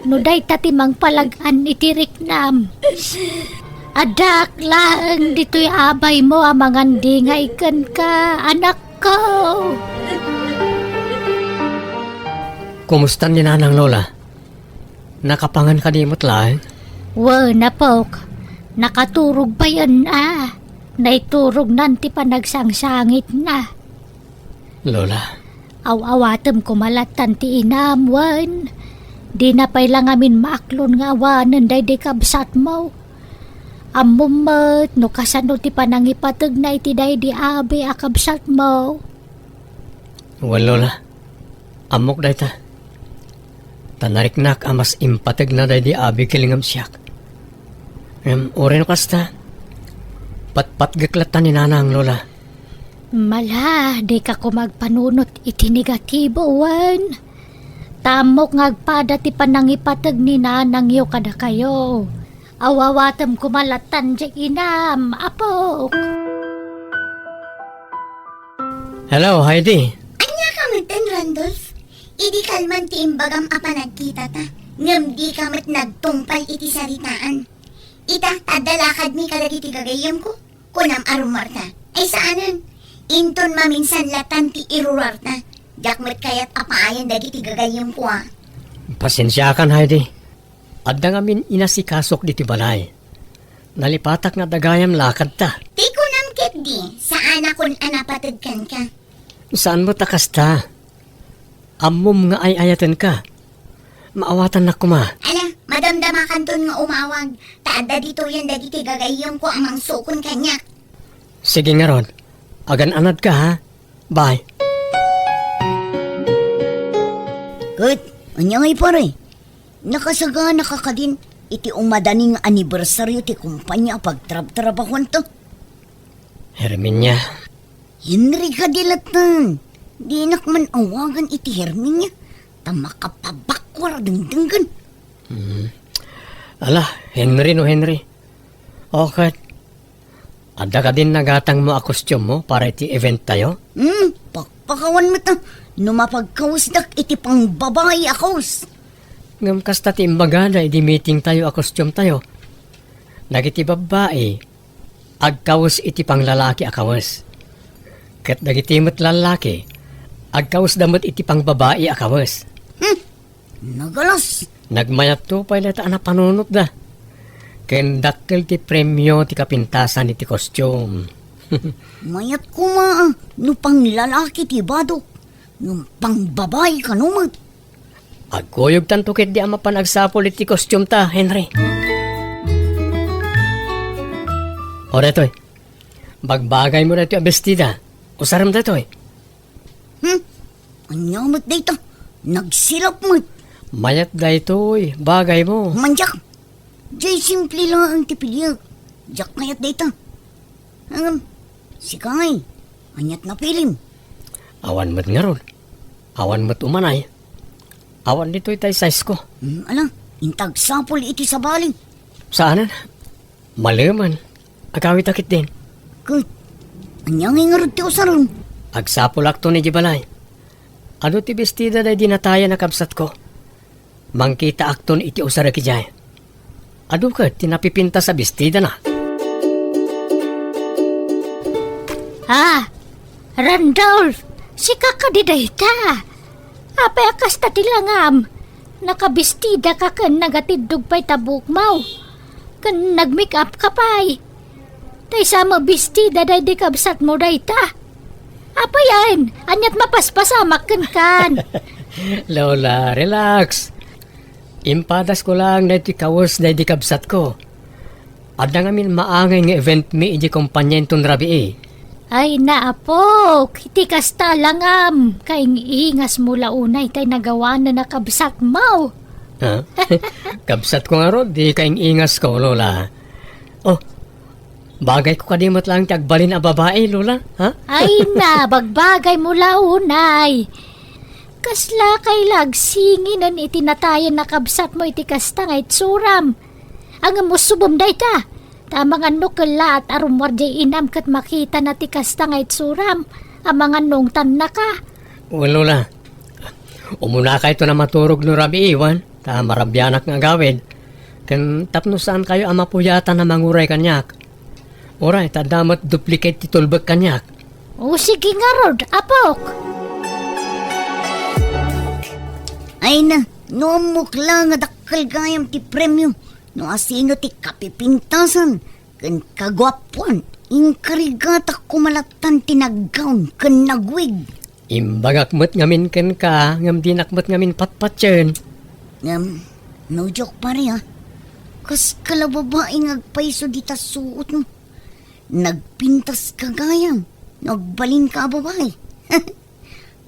Nuday tatimang palagan itirik nam. Adak laang dito'y abay mo amangan di nga ikan ka, anak ko. Kumusta ni nanang, Lola? Nakapangan ka di mo't lang? Na pok, nakaturog pa yan Naiturog nanti pa nagsangsangit na. Lola, Aw-awatem ko malatan ti inamwan. Di na pay lang amin maaklon nga awanan day di kabsat mo. Amumat no kasano ti panangipatag na iti day di abi akabsat mo. well, Lola. Amok day ta. Tanariknak amas impatag na day di abi kilingam siyak. Oren kasta. Patpat-gaklatan ni nanang, Lola. Mala, di ka ko magpanunot iti negatibo, wan. Tamok ngagpada ti panangipatag ni nanang yo kada kayo. Awawatam kumalatan di inam, apok. Hello, Heidi. Anya ka matan, Randolph? Idi kalman ti imbagam apa nagkita ta. Ngam di ka mat nagtungpal iti saritaan. Ita, tadalakad mi kalagiti gagayam ko. Kunam arumarta. Ay saanan? Inton maminsan latan ti irurarta. Jakmat kayat apaayan dagiti gagayam ko Pasensya kan, Heidi. Adda ngamin inasikasok diti balay. Nalipatak nga dagayam lakad ta. Ti kunam ket di. Saan akon anapatagkan ka? Saan mo takasta? Amom nga ay ayatan ka. Maawatan na kuma. Ala, madamdama kanton nga umawag. Taada dito yan dagiti gagayam ko amang sukon kanya. Sige nga ron. Agan-anad ka, ha? Bye. Kat, anya ngay pare. Nakasaga nakakadin iti umadaning anibersaryo ti kumpanya pagtrab-trabahuan to. Herminia. Henry ka dilatan. Di nakman awagan iti Herminia. Tamakapabakwar dengdenggan. Ala, Henry no Henry. Okay. Ada ka din nagatang mo a costume mo para iti event tayo? Pakpakawan mo ta. Numapagkausdak iti pang babae akos. Ngam kasta ti imbagada iti meeting tayo a costume tayo. Nagiti babae, agkawas iti pang lalaki akawas. Kat dagiti mo't lalaki, agkawas damot iti pang babae akawas. Nagalas. Nagmayat to pa ilata na panunot da. Kendakkel ti premyo ti kapintasan iti costume. Mayat ko no pang lalaki ti badok. No pang babae kanumat. Agkuyog tantukit di ama panagsapol iti costume ta, Henry. O detoy, bagbagay mo na ito ang bestida. Usaram detoy. Anyamat dito. Nagsilap mo. Mayat da ito'y bagay mo. Manjak. Jay simple lang ang tipilyak. Jak mayat dito. Sikay. Anyat na pilim. Awan mo't nga ron. Awan mo't umanay. Awan dito'y tay size ko. Ala, intag sapol iti sa bali. Saanan? Malaman. Agawit akit din. Kat, anyang ingarod ti usaron. Agsapulak to ni Jibalay. Ano ti bestida day dinataya na kabsat ko? Mangkita akton iti usara ki jay. Ado ka, tinapipinta sa bestida na. Randolph, si kakadiday ta. Apay akas ta tilangam. Nakabistida ka kan nagatidog pa'y tabuk mau. Kan nag-make up ka pa'y. Tay sama bestida day di kabsat mo day ta. Apa yan? Anyat mapaspasamak kan. Lola, relax. Impadas ko lang na iti kawas na iti kabsat ko. Adda ngamin maangay nga event mi iti kumpanyenton rabi eh. Ay naapok, iti kasta langam. Kaing ingas mula unay tay nagawa na nakabsat mo. Ha? Kabsat ko nga ro, di kaing ingas ko, Lola. Oh, bagay ko kadimot lang tagbalin a babae, Lola. Ha? Ay na, bagbagay mula unay. Kasla kay lagsinginan itinatayan na kabsat mo iti kasta nga itsuram. Ang musubom day ta. Tamang ano kala at arumwar jay inam kat makita na ti kasta nga itsuram. Amang anong tan na ka. O, Lola. Umuna ka ito na maturog no rabi iwan. Ta marabyanak nga gawid. Kan tapno saan kayo ama puyata na manguray kanyak. Oray, tadamat duplicate titulbag kanyak. O sige nga rod, apok. Ay na, numukla nga dakkel gayam ti premyo. No asino ti kapipintasan. Kan kagwapuan, inkarigata kumalatan tinaggaon kan nagwig. Imbagakmat ngamin ken ka, ngam dinakmat ngamin patpatyen. No joke pare ha. Kas kalababaing agpaiso di ta suot mo. Nagpintas ka gayam. Nagbalin ka babae.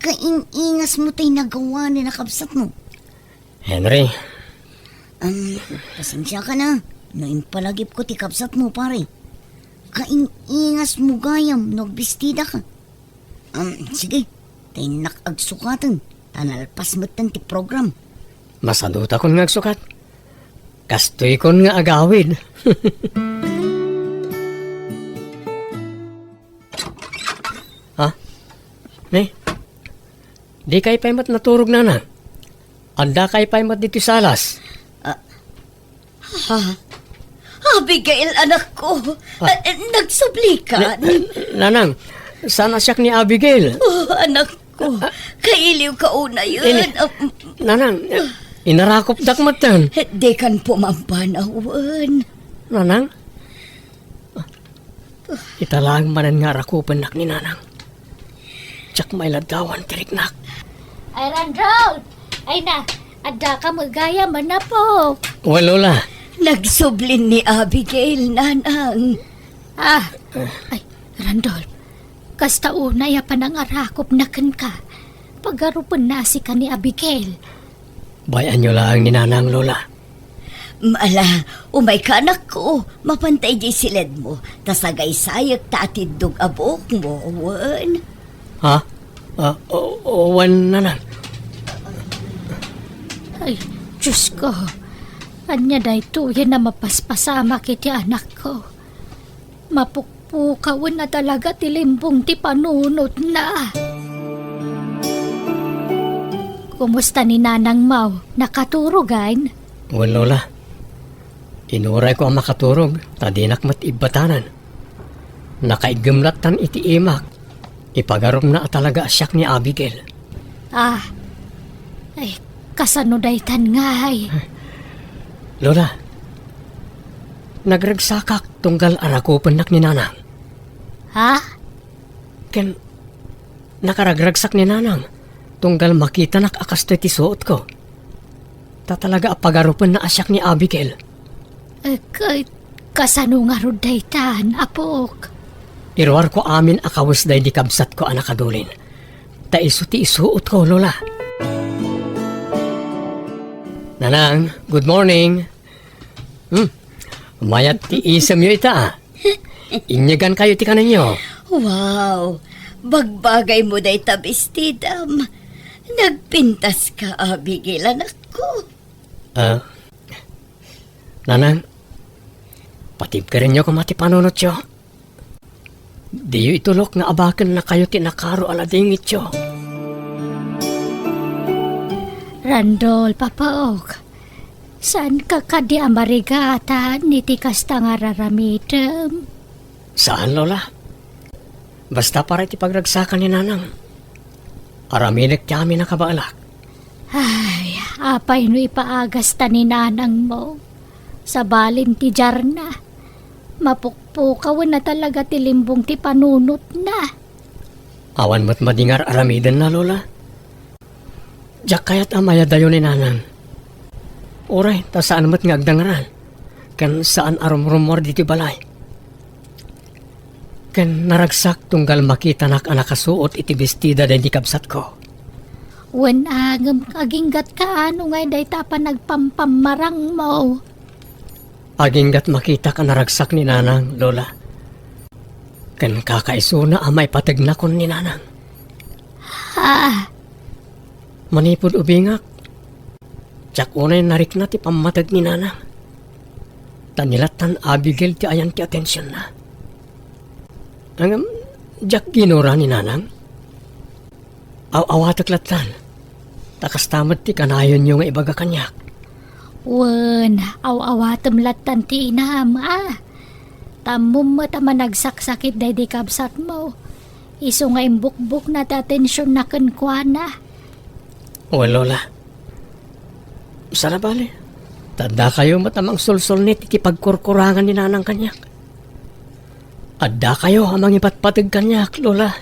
Kaing-ingas mo tay nagawa ni nakabsat mo. Henry, Pasensya ka na. Naimpalagip ko ti kabsat mo pare. Kaing-ingas mo gayam. Nagbistida ka. Sige. Tay nakagsukatan. Tanalpas mo ti program. masaduta kon nga agsukat. Kastoy kon nga agawid. Ha? Ne? Di kay paymat naturog na na. Anda kay paymat dito salas. Abigail, anak ko. Nagsubli ka. Nanang, sana siyak ni Abigail. Oh, anak ko. Kailiw ka una yun. Nanang, inarakop dakmatan. Di kan pumampanawan. Nanang? Italang manan nga rakupan nak ni Nanang. Tsak may ladawan tirik nak. Ay Randolph, ay na, ada ka magaya man na po. Lola. Nagsublin ni Abigail, nanang. Ay, Randolph, kasta una ya panangarakop na kan ka. Pagarupan na si ka ni Abigail. Bayan nyo lang ni Nanang, Lola. Mala, umay ka anak ko. Mapantay di silid mo. Tasagay sayag tatidog abok mo, wan. Ha? Wan, Nanang. Ay, Diyos ko. Anya na ito yan na mapaspasama kiti anak ko. Mapukpukawan na talaga tilimbong ti panunot na. Kumusta ni Nanang Mau? Nakaturugan? Lola. Inuray ko ang makaturog. Tadinak mat ibatanan. Nakaigamlatan iti imak. Ipagarom na talaga asyak ni Abigail. Ay, kasanudaytan nga ay. Lola, nagragsakak tunggal arakupan nak ni Nanang. Ha? Ken, nakaragragsak ni Nanang tunggal makita nak akas ti suot ko. Tatalaga apagarupan na asyak ni Abigail. Kasano nga rudaytan, apok. Irwar ko amin akawas day di kabsat ko anak adulin. Ta iso ti isuot ko, Lola. Nanang, good morning. Mayat ti isam yo ita. Inyagan kayo ti kanan nyo. Wow, bagbagay mo day tabistidam. Nagpintas ka, Abigail, anak ko. Nanang, patib ka rin niyo kung mati panunot yo. Di yo itulok nga abakan na kayo tinakaro alading ityo. Randol, papaok. Saan ka kadi amarigata ni tikas nga raramidem? Saan, Lola? Basta para iti pagragsakan ni Nanang. Araminek ti amin na kabaalak. Ay, apay no ipaagas ta ni nanang mo. Sa balin ti Jarna. Mapukpukaw na talaga ti limbong ti panunot na. Awan mo't madingar aramiden na, Lola. Diyak kaya't amaya dayo ni Nanang. Uray, ta saan mo't nga agdangaran. Kan saan arum-rumor diti balay. Kan naragsak tunggal makita nak anak kasuot iti bestida den di kabsat ko. Wen agam aginggat ka ano ngay day tapa nagpampamarang mo. Aginggat makita ka naragsak ni Nanang, Lola. Kan kakaisuna amay pategnakon ni Nanang. Ha? Manipod ubingak. Tsak unay narik na ti pamatag ni Nanang. Tanilatan Abigail ti ayan ti atensyon na. Ang jak ginura ni Nanang. Awatak latan. Takas tamad ti kanayon yung ibaga kanyak. Wen, awatem latan ti inam Tamum mo tama nagsaksakit day di kabsat mo. Iso nga imbukbuk na ti atensyon na kenkwana. O Lola. Sana bali. Tanda kayo matamang sulsol ni ti pagkurkurangan ni Nanang kanyak. Adda kayo amang ipatpatag kanyak, Lola.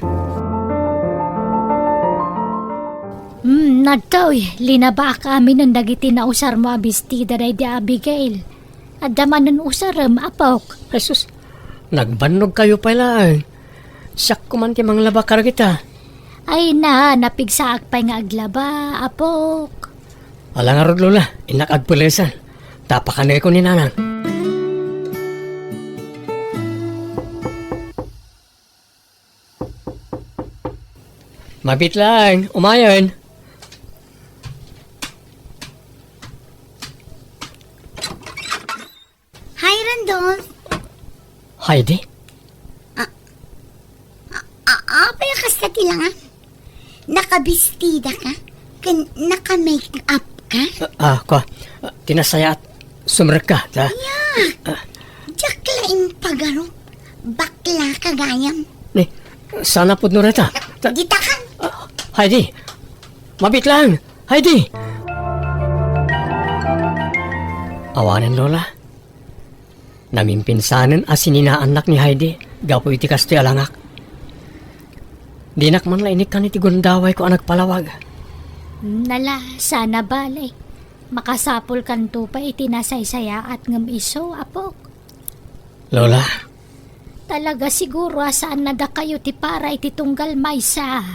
Nagkaw, linaba kami ng dagiti na usar mo abistida day di Abigail. Adda man ng usaram, apok. Jesus, nagbanog kayo pala. Siyak kuman ti mang laba kara kita. Ay na, napigsaak pa nga aglaba, apok. Alang arod, Lola, inak agpulesan. Tapakanay ko ni Nanang. Mabit lang, umayon. Hi, Randolph. Heidi? Apay ka sa tilangan. Nakabistida ka? Naka-make up ka? Ko, tinasaya at sumrek ka, ta? Diyak laing pagaro. Bakla ka gayam. Ni, sana po nura ta. Gitakan. Heidi, mabit lang. Heidi! Awanan, Lola. Namimpinsanan asinin anak ni Heidi. Gapo iti kastoy alangak. Dinak man lainik ka ni ti gundaway ko anak palawag. Nala, sana balay. Makasapol kanto pa itinasaysaya at ngam iso, apok. Lola, Talaga siguro saan nada kayo ti para iti tunggal maysa.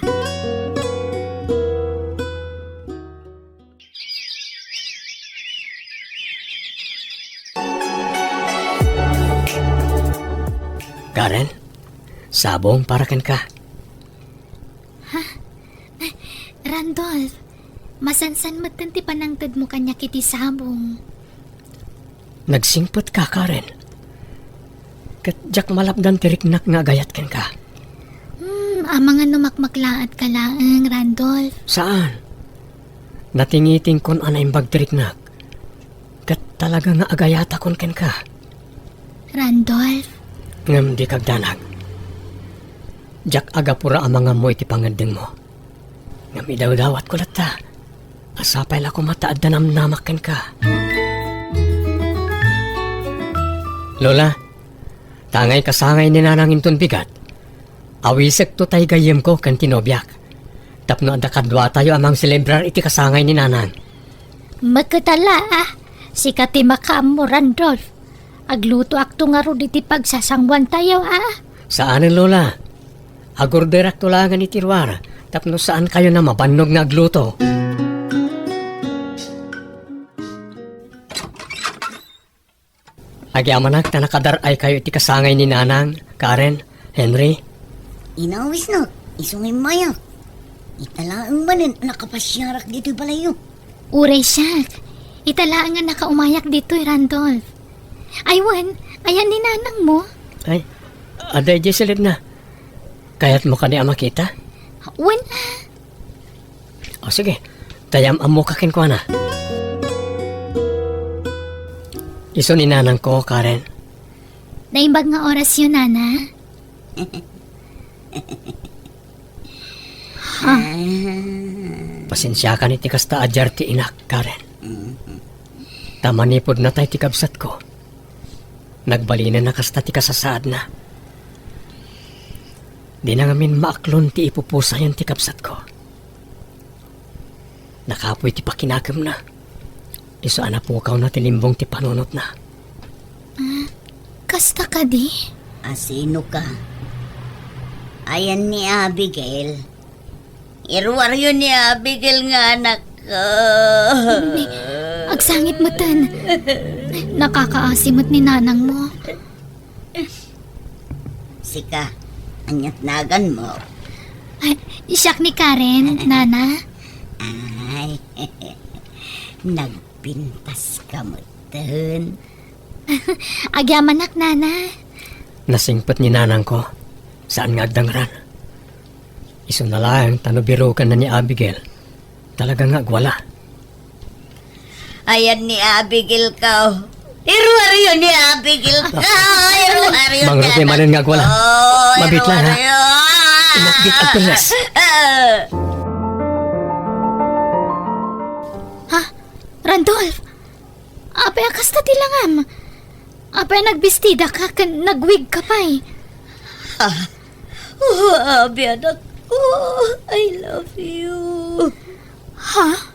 Karen, sabong para kan ka. Randolph, masansan matanti panangtad mo kanya kiti sabong. Nagsingpot ka, Karen. Katjak malapdan tiriknak nga gayat kan ka. Amangan numakmaklaat ka laang, Randolph. Saan? Natingiting kon anay bagtiriknak. Kat talaga nga agayata kon kan ka. Randolph, Ngam di kagdanag. Jak agapura ang mga mo iti pangandeng mo. Ngam idawdawat ko lata. Asapay la ko mataad na namnamakan ka. Lola, tangay kasangay ni Nanang inton bigat. Awisek to tay gayem ko kan tinobyak. Tapno ada kadwa tayo amang celebrar iti kasangay ni Nanang. magkatala sikati makam mo, Randolph. Agluto akto nga ro iti pagsasangwan tayo, Saanin, Lola? Agorderak to langan iti Ruara. Tapno saan kayo na mabanog nga agluto? Agyamanak na nakadaray kayo iti kasangay ni Nanang, Karen, Henry. Inawis na. Isungin maya. Italaang manin nakapasyarak dito balayo. Uray siya. Italaan nga nakaumayak dito, Randolph. Aywan, ayan ni nanang mo. Ay, aday Jesselit na. Kaya't mo kaniya makita? Wala. O sige, tayam amo kakin ko na. Iso ni nanang ko, Karen. Naimbag nga oras yun, Nana. Pasensya ka ni tikasta ajar ti inak, Karen. Tamanipod na tayo tikabsat ko. Nagbalinan na kasta ti kasasaad na. Di na ngamin maaklon ti ipupusa yan tikabsat ko. Nakapoy ti pakinagam na. Iso anapukaw na tilimbong ti panunot na. Kasta ka di? Asino ka? Ayan ni Abigail. Irwaryo ni Abigail nga anak ko. Agsangit mo tan. Nakakaasimot ni nanang mo. Sika, anyat nagan mo. Ay, siyak ni Karen, Nana. Ay, nagpintas ka mo dun. Agyamanak, Nana. Nasingpot ni nanang ko. Saan nga agdangran? Iso na lang tanubiro ka na ni Abigail. Talagang agwala. Ayan ni Abigail ka. Irwaryo ni Abigail ka. Irwaryo Mang Rupi manin nga agwala. Mabit lang, ha? Inakbit at pilas. Ha? Randolph? Apay akas na tilangam. Apay nagbistida ka, nagwig ka pa eh. Abi, anak ko. I love you. Ha?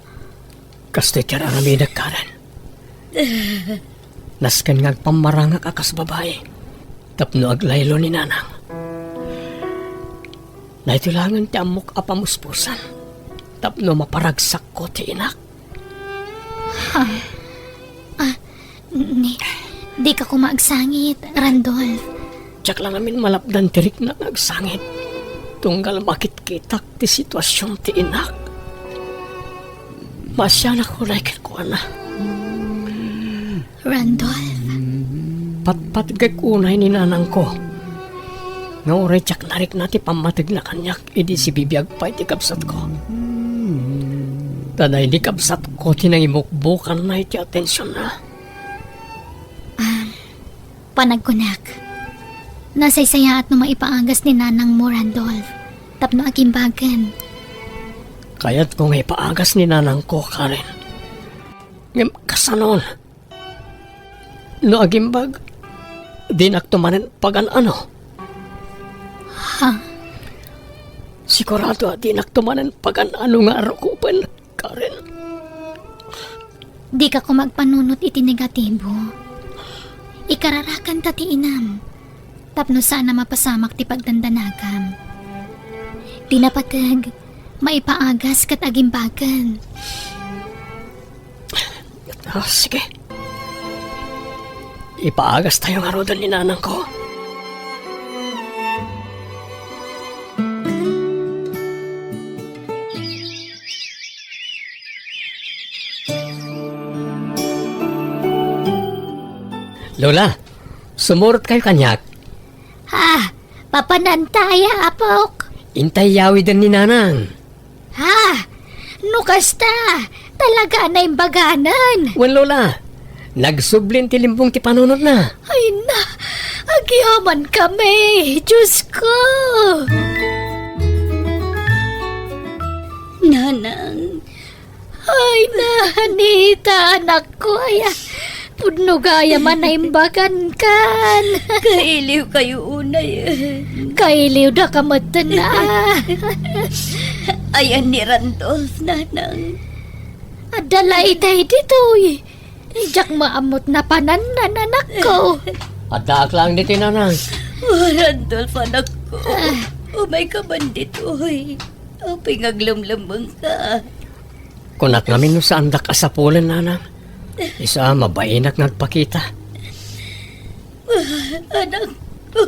Kasto'y tiyara nga minak, Karen. Naskan nga pamarangak akas babae. Tapno aglaylo ni nanang. Naitulangan ti amok apamuspusan. Tapno maparagsak ko ti inak. Di ka kumaagsangit, Randolph. Tsak lang amin malapdan tirik na nagsangit. Tunggal makit-kitak ti sitwasyon ti inak. Masya na ko naikit ko na. Randolph, Patpatgag unay ni nanang ko. Nga oray tsak narik na ti pamatig na kanyak. Idi si bibiyag pa iti kapsat ko. Tanay di kapsat ko tinangimukbukan na iti atensyon na. panagkunak. Nasaysaya at no maipaagas ni nanang mo, Randolph. Tapno agimbagan. Kaya't kung ipaagas ni nanang ko, Karen. Ngam kasanon. No agimbag, di naktumanin pagan ano. Ha? Sigurado di naktumanin pagan ano nga arukupan, Karen. Di ka ko magpanunot iti negatibo. Ikararakan ta ti inam. Tapno sana mapasamak ti pagdandanagam. Tinapatag, maipaagas kat agimbagan. Sige. Ipaagas tayo nga rodan ni nanang ko. Lola, sumurot kayo kanyak. Ha? Papanantaya, apok. Intay yawi din ni nanang. Ha? Nukasta, talaga na imbaganan. Wan Lola, nagsublin ti limbong ti panunod na. Ay na, agyaman kami. Diyos ko. Nanang, Ay na, Anita, anak ko. Ay, pudno gaya man na imbagan kan. kailiw kayo unay. Kailiw na kamatan na. Ayan ni Randolph, nanang. Adala itay dito eh. Diyak maamot na pananan, anak ko. Adaak lang di ti nanang. Oh, Randolph, anak ko. Umay ka man dito, hoy. O, pingaglumlumang ka. Kunak namin no sa andak asapulan nanang. Isa mabainak nagpakita. Anak ko,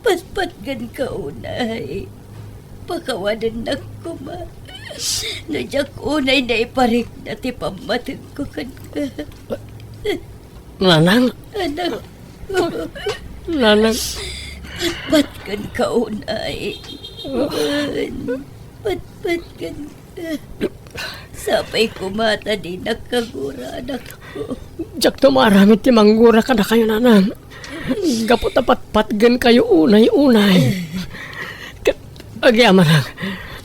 patpatgan ka unay. Pakawanan na ko, ma. Nadyak unay na iparik na ti pamatag ko kan ka. Nanang, Anak, nanang, ba't kan ka unay? Ba't kan ka? Sapay kumata di nakagura, anak ko. jak tumaramit ti manggura ka na kayo, nanang. Gapot patgan kayo unay-unay. Agyaman lang,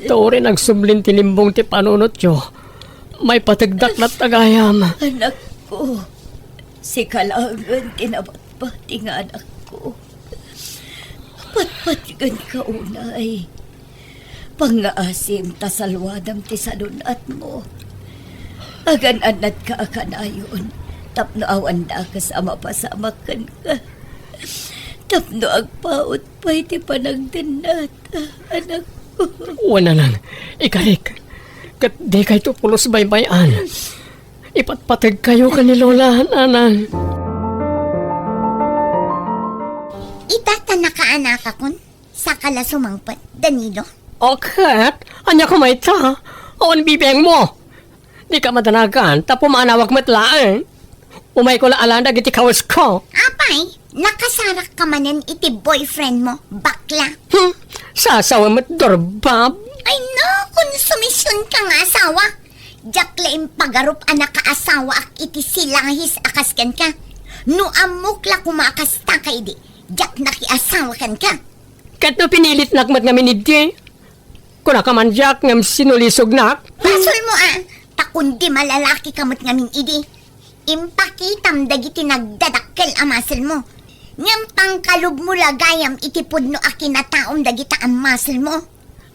tauri nagsublin tinimbong ti panunot yo. May patagdak na tagayam. Anak ko, si Kalangan tinabatbati nga anak ko. Patpatgan ka unay. Pangaasim tasalwadam ti sadunat mo. Agan-anat ka akanayon. Tapno awan na ka sa mapasamakan ka. Tapno agpaot pa'y ti panagdinat, anak ko. Wala lang, ikarik. Kat di kayo tupulos baybayan. Ipatpatag kayo ka ni Lola, nanang. Itata nakaanak akon sa kalasumangpat, Danilo. O kat, anya ko may ta. Awan bibeng mo. Di ka madanagan, tapo maanawag matlaan. Umay ko la alanda giti kawas ko. Apay, nakasarak ka manen iti boyfriend mo, bakla. Sasawa mo't dorbab. Ay no, konsumisyon ka nga asawa. Diyak laing pagarup anak ka asawa ak iti silahis akaskan ka. No amok la kumakasta ka idi. Diyak nakiasawa kan ka. Kat no pinilit nakmat nga minidi. Kuna ka man jak ngam sinulisog nak. Pasol mo takundi malalaki kamot ngamin idi. Impakitam dagiti nagdadakkel amasel mo. Ngam pangkalub mo lagayam itipod no akinataom dagita ang muscle mo.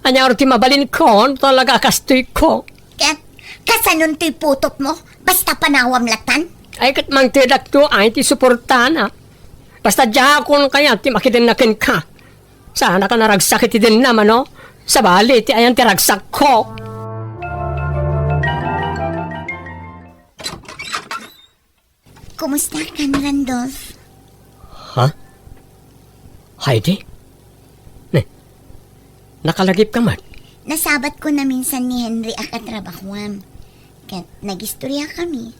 Anya orti mabalin ko, talaga kastoy ko. Kat, kasanon to'y putot mo, basta panawam latan. Ay kat mang tidak to ay ti suportana. Basta jakon kaya ti makidinakin ka. Sana ka naragsakit din naman no. Sa bali ti ayan ti ragsak ko. Kumusta ka, Randolph? Ha? Heidi? Nakalagip ka man? Nasabat ko na minsan ni Henry akatrabahuam. Kat nagistorya kami.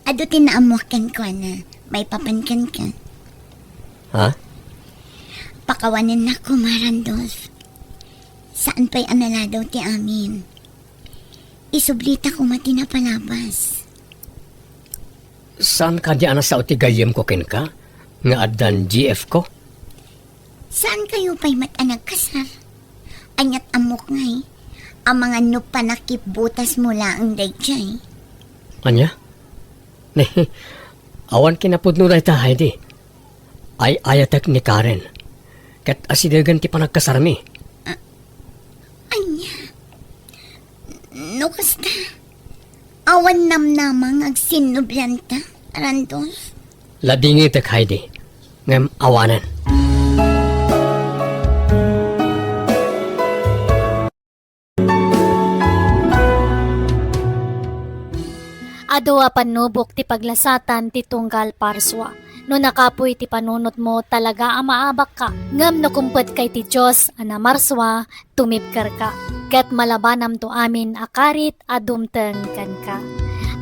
Ado tinaamuakan ko na may papankan ka. Ha? Pakawanan na ko, Randolph. Saan pa'y anala daw ti amin? Isublita ko mati na palabas. Saan ka di anas sa utigayem ko kin ka? Nga adan GF ko? Saan kayo pa'y matanag kasar? Anyat amok ngay. Ang mga nupanakip butas mula ang dayjay. Anya? Ne, awan kinapudno na ita, Heidi. Ay ayatek ni Karen. Kat asidagan ti panagkasarmi. Anya? No kasta? Awan namnamang agsinublanta, Randolph. Ladingi tek, Heidi. Ngam awanan. Adowa panubok ti paglasatan ti tunggal parswa. No nakapoy ti panunot mo talaga ang maabak ka. Ngam no kumpet kay ti Diyos ana marswa, tumipkar ka. Kat malabanam to amin akarit adumteng kan ka.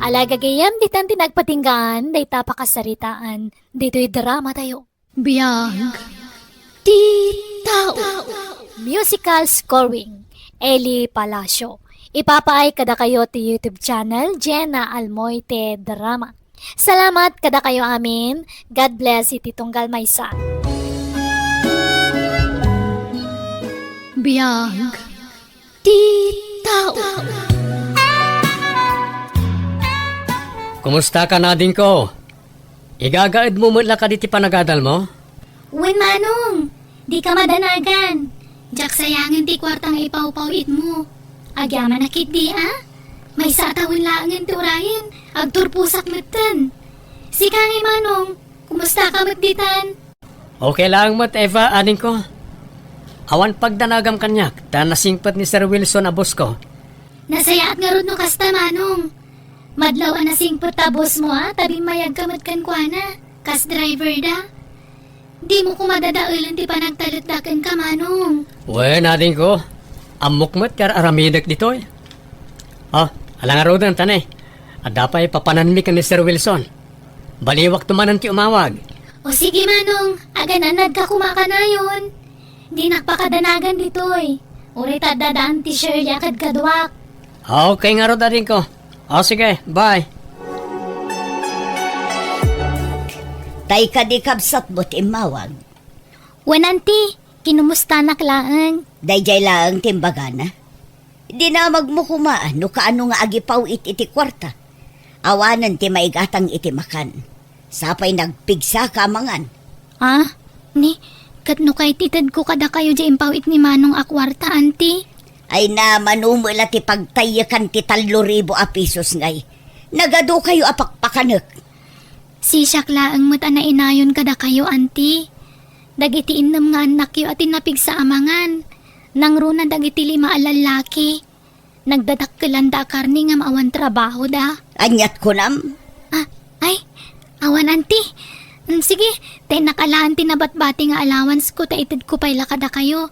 Alagagayam ditan tinagpatinggaan, day tapakasaritaan. Dito'y drama tayo. Biyag ti tao. Musical scoring, Eli Palacio. Ipapaay kada kayo ti YouTube channel, Jenna Almoite Drama. Salamat kada kayo amin. God bless iti tunggal maysa. Biyag ti tao. Kumusta ka na din ko? Igagaad mo mula ka diti panagadal mo? Uwan manong, di ka madanagan. Jak sayangan ti kwartang ipaw-pawit mo. Agyaman nakit di May satawin laangan ti urayan. Agturpusak matan. Si Kangi manong, kumusta ka magditan? Okay lang mo't Eva, ading ko. Awan pagdanagam kanyak, ta nasingpat ni Sir Wilson abos ko. Nasayaat nga ron no kasta manong. Madlaw na singpot tabos mo tabing mayag kamot kan kuana. Kas driver da. Di mo kumadadaulan ti panagtalutakan ka manong. Wen, ading ko. Amok mo't kar aramidak ditoy. Oh, alang arodan tanay. At dapat papananmi ka ni Sir Wilson. Baliwak tumanan ti umawag. O sige Manong, agananad ka kumakanayon. Di nakpakadanagan ditoy. Uri tadadaan ti Shirley akad kadwak. Okay nga roda rin ko. O sige, bye. Tay ka di kabsat mo't imawag. Wananti, kinumusta naklaan. Dayjay laang timbagana. Di na magmukumaan no kaano nga agipaw iti kwarta. Awanan ti maigatang iti makan. Sapay nagpigsa ka mangan. Ah, ni, katno kay titad ko kada kayo di impawit ni Manong akwarta, auntie. Ay na manumula ti pagtayakan ti 3,000 a pisos ngay. Nagado kayo apakpakanek. Si Syakla ang mata na inayon kada kayo, auntie. Dagiti innam nga anak yo at inapig sa amangan. Nang runa dagiti 5 a lalaki. Nagdadakkelan da karni nga maawan trabaho da. Anyat ko nam. Ah, ay, awan auntie. Sige, tay nakalaan tinabat-bati nga allowance ko ta itid ko pay lakada kayo.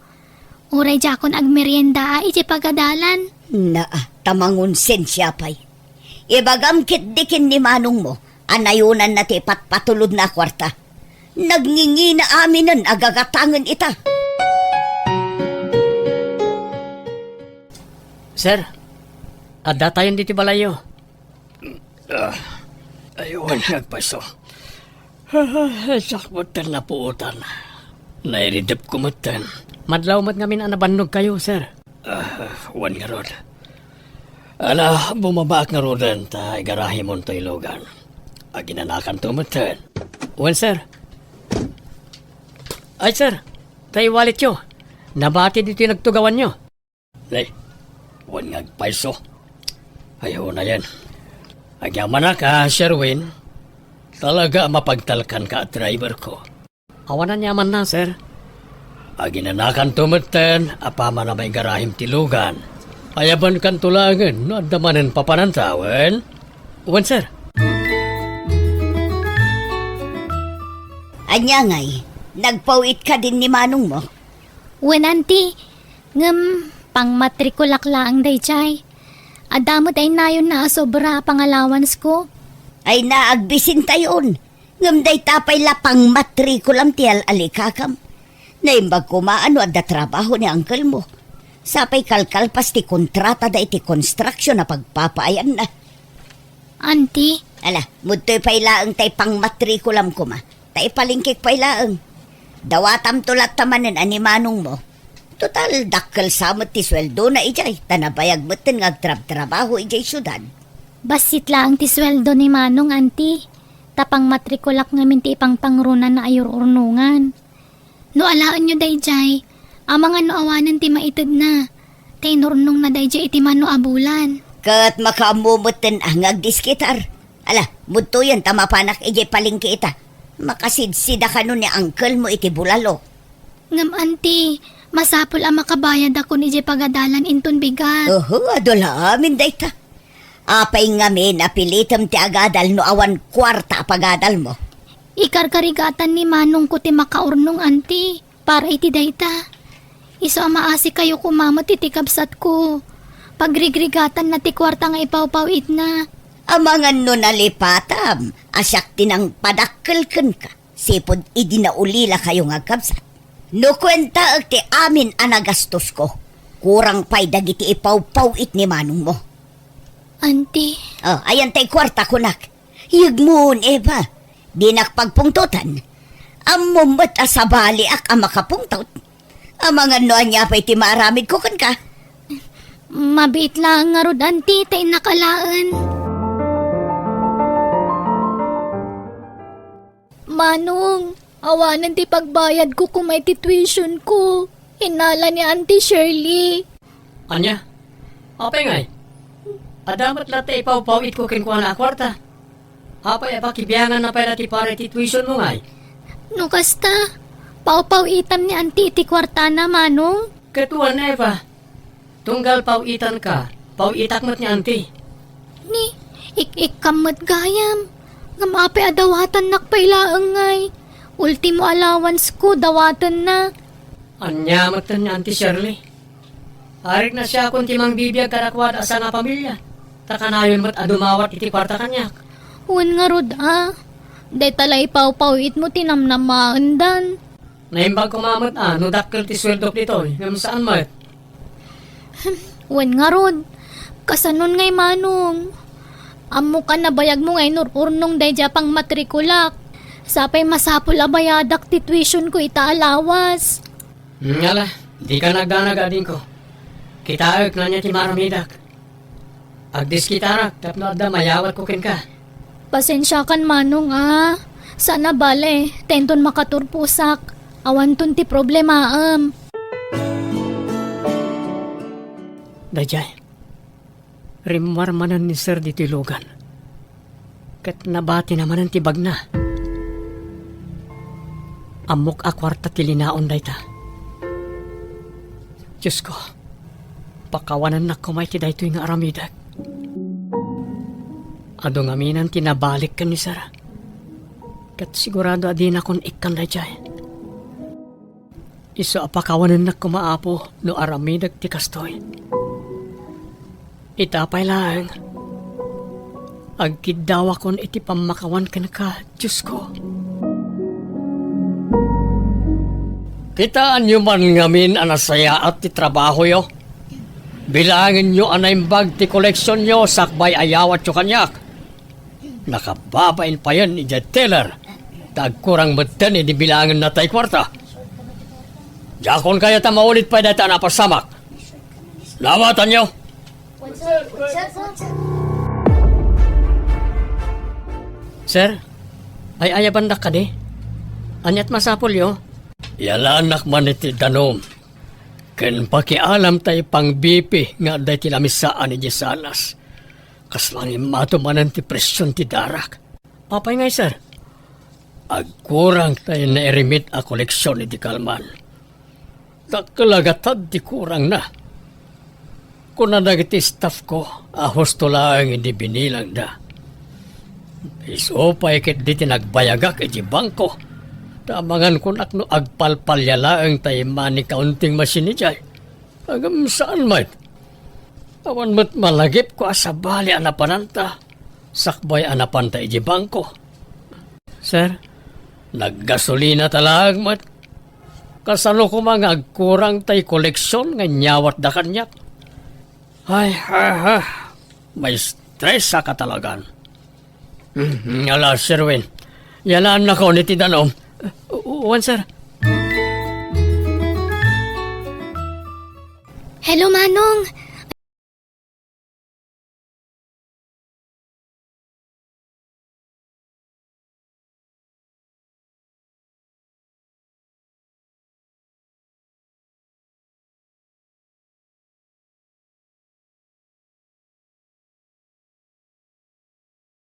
Uray jakon ag merienda iti pagadalan. Tamangon sensya pay. Ibagam kitdikin ni Manong mo, anayunan na ti patpatulod na kwarta. Nagngingi na aminan agagatangan ita. Sir, adda tayo dito balayo. Ayun, nagpaso. Sakbutan na puutan. Nairidap kumutan. Madlaw mat ngamin anabannog kayo, sir. Wan nga rod. Ala, bumabaak nga rodan, ta igarahi mon to ilogan. Aginanakan tumutan. Wan, sir. Ay, sir, tayo walit yo. Nabati dito yung nagtugawan nyo. Lay, wan nga paiso. Ayaw na yan. Agyaman na ka, Sherwin. Talaga mapagtalkan ka at driver ko. Awanan yaman na, sir. Aginanakan tumutan, apama na may garahim tilugan. Ayaban kan tulangan, no adamanan papanantawan. Uwan, sir. Anya ngay, nagpawit ka din ni Manong mo. Wen auntie, ngem pang matrikulak laang dayjay. Adamot ay nayon na sobra pang allowance ko. Ay naagbisin tayon. Ngamday tapay lapang matrikulam tiyal alikakam. Naimbag ko maano at da trabaho ni uncle mo. Sapay kalkal pas ti kontrata da iti construction na pagpapaayan na. Auntie, Ala, mudto'y pailaang tay pang matrikulam ko ma. Tay palingkik pailaang. Dawatam tulat tamanin ani Manong mo. Total, dakkel samot ti sweldo na ijay. Tanabayag moten ngagtrab-trabaho ijay syudad. basit lang ti sweldo ni Manong, auntie. Tapang matrikulak ngamin ti ipang pangrunan na ayor-urnungan. No alaan nyo dayjay, amang ano awanan ti maitid na. Tay nurnong na dayjay iti mano abulan. Kat makaamumutin ang agdiskitar. Ala, mudto yan tamapanak ijay palingki ita. Makasidsida ka nun ni uncle mo iti bulalo. Ngam auntie, masapol ang makabayad ako ni jay pagadalan inton bigat. Adola amin dayta. Apay ngamin apilitam ti agadal no awan kwarta pagadal mo. Ikarkarigatan ni Manong ko ti makaurnong auntie, para iti dayta. Iso amaasi kayo kumamot iti kabsat ko. Pagrigrigatan na ti kwarta nga ipawpawit na. Amangan no nalipatam, asyak tinang padakkelken ka. Sipod idinaulila kayo nga kabsat. No kwenta ti amin anagastos ko. Kurang pay dagiti ipawpawit ni Manong mo. Auntie, Oh, ayan tay kwarta kunak. Higmoon eba. Di nakpagpungtutan. Amumot asabali ak ang makapungtot. Amangan no anya pa'y ti maaramid ko kan ka. mabit lang nga rod auntie, tay nakalaan. Manong, awanan ti pagbayad ko kung may tuition ko. Hinala ni Auntie Shirley. Anya? Apay ngay? Adamat latte ipawpawit ko kinkuha na kwarta. Apay apakibiyangan na pala ti para ti tuition mo ngay. No kasta, pawpawitam ni Auntie iti kwarta na, Manong. Katuan na ba? Tunggal pawitan ka, pawitak mo't ni auntie. Ni, ik-ikamot gayam. Nga mapi adawatan nakpailaang ngay. Ultimo allowance ko, dawatan na. Anya mo't ni auntie Shirley. Arik na siya kung timang bibiyag karakwad asa nga pamilya. Takanayon mo't adumawat iti kwarta kanyak. Huwag nga rod Day talay paw-pawit mo tinamnamaandan. Naimbag kumamot no dakkel ti sweldo dito ngam saan mat? Huwag nga rod. Kasanon ngay manong. Amo ka na bayag mo ngay nururnong day pang matrikulak. Sapay masapol abayadak ti tuition ko itaalawas. Ngala, di ka nagdanagadin ko. Kitaag na niya ti maramidak. Agdis kitarak, tapno adda mayawat ko kin ka. Pasensya kan manong Sana bale, tenton makaturpusak. Awan ton ti problemaam. Dajay, rimwarmanan ni Sir di tilugan. Kat nabati naman ang tibag na. Amok akwarta tilinaon dayta. Diyos ko, pakawanan na kumay ti daytoy nga aramidak. Ado nga minan tinabalik ka ni Sara. Kat sigurado adin akong ikan dayjay. Iso apakawanan na kumaapo no aramidag ti kastoy. Itapay lang. Agkidawa kon iti pamakawan ka na ka, Diyos ko. Kitaan nyo man ngamin anasaya at ti trabaho yo. Bilangin nyo anaimbag ti koleksyon nyo sakbay ayawat yo kanyak. Nakababain pa yan ni Jet Taylor. Tagkurang matan di bilangin na tay kwarta. Jakon kaya ta maulit pa data napasamak. Lawatan nyo. Sir, ay ayabandak ka di? Anyat masapol yo? Yala anak man iti danom. Ken pakialam tay pang BP nga day tinamisaan ni Jesalas. Kaslang imato manan ti presyon ti darak. Apay ngay sir? Agkurang tayo na erimit a koleksyon ni di Kalman. Takalagatad di kurang na. Kung nadagiti staff ko, ahos to lang hindi binilang da. Iso pa ikit di tinagbayagak iti bangko. Tamangan ko nakno agpalpalyala ang tayman ni kaunting masini jay. Agam saan mat? Awan mat malagip ko asabali anapananta. Sakbay anapanta iti bangko. Sir, naggasolina talag mat. Kasalo ko mga agkurang tay koleksyon nga nyawat da kanyak. Ay, may stress sa katalagan. Ala, Sir Win. Yalaan na ko ni Tidanom. Uwan, sir. Hello, Manong.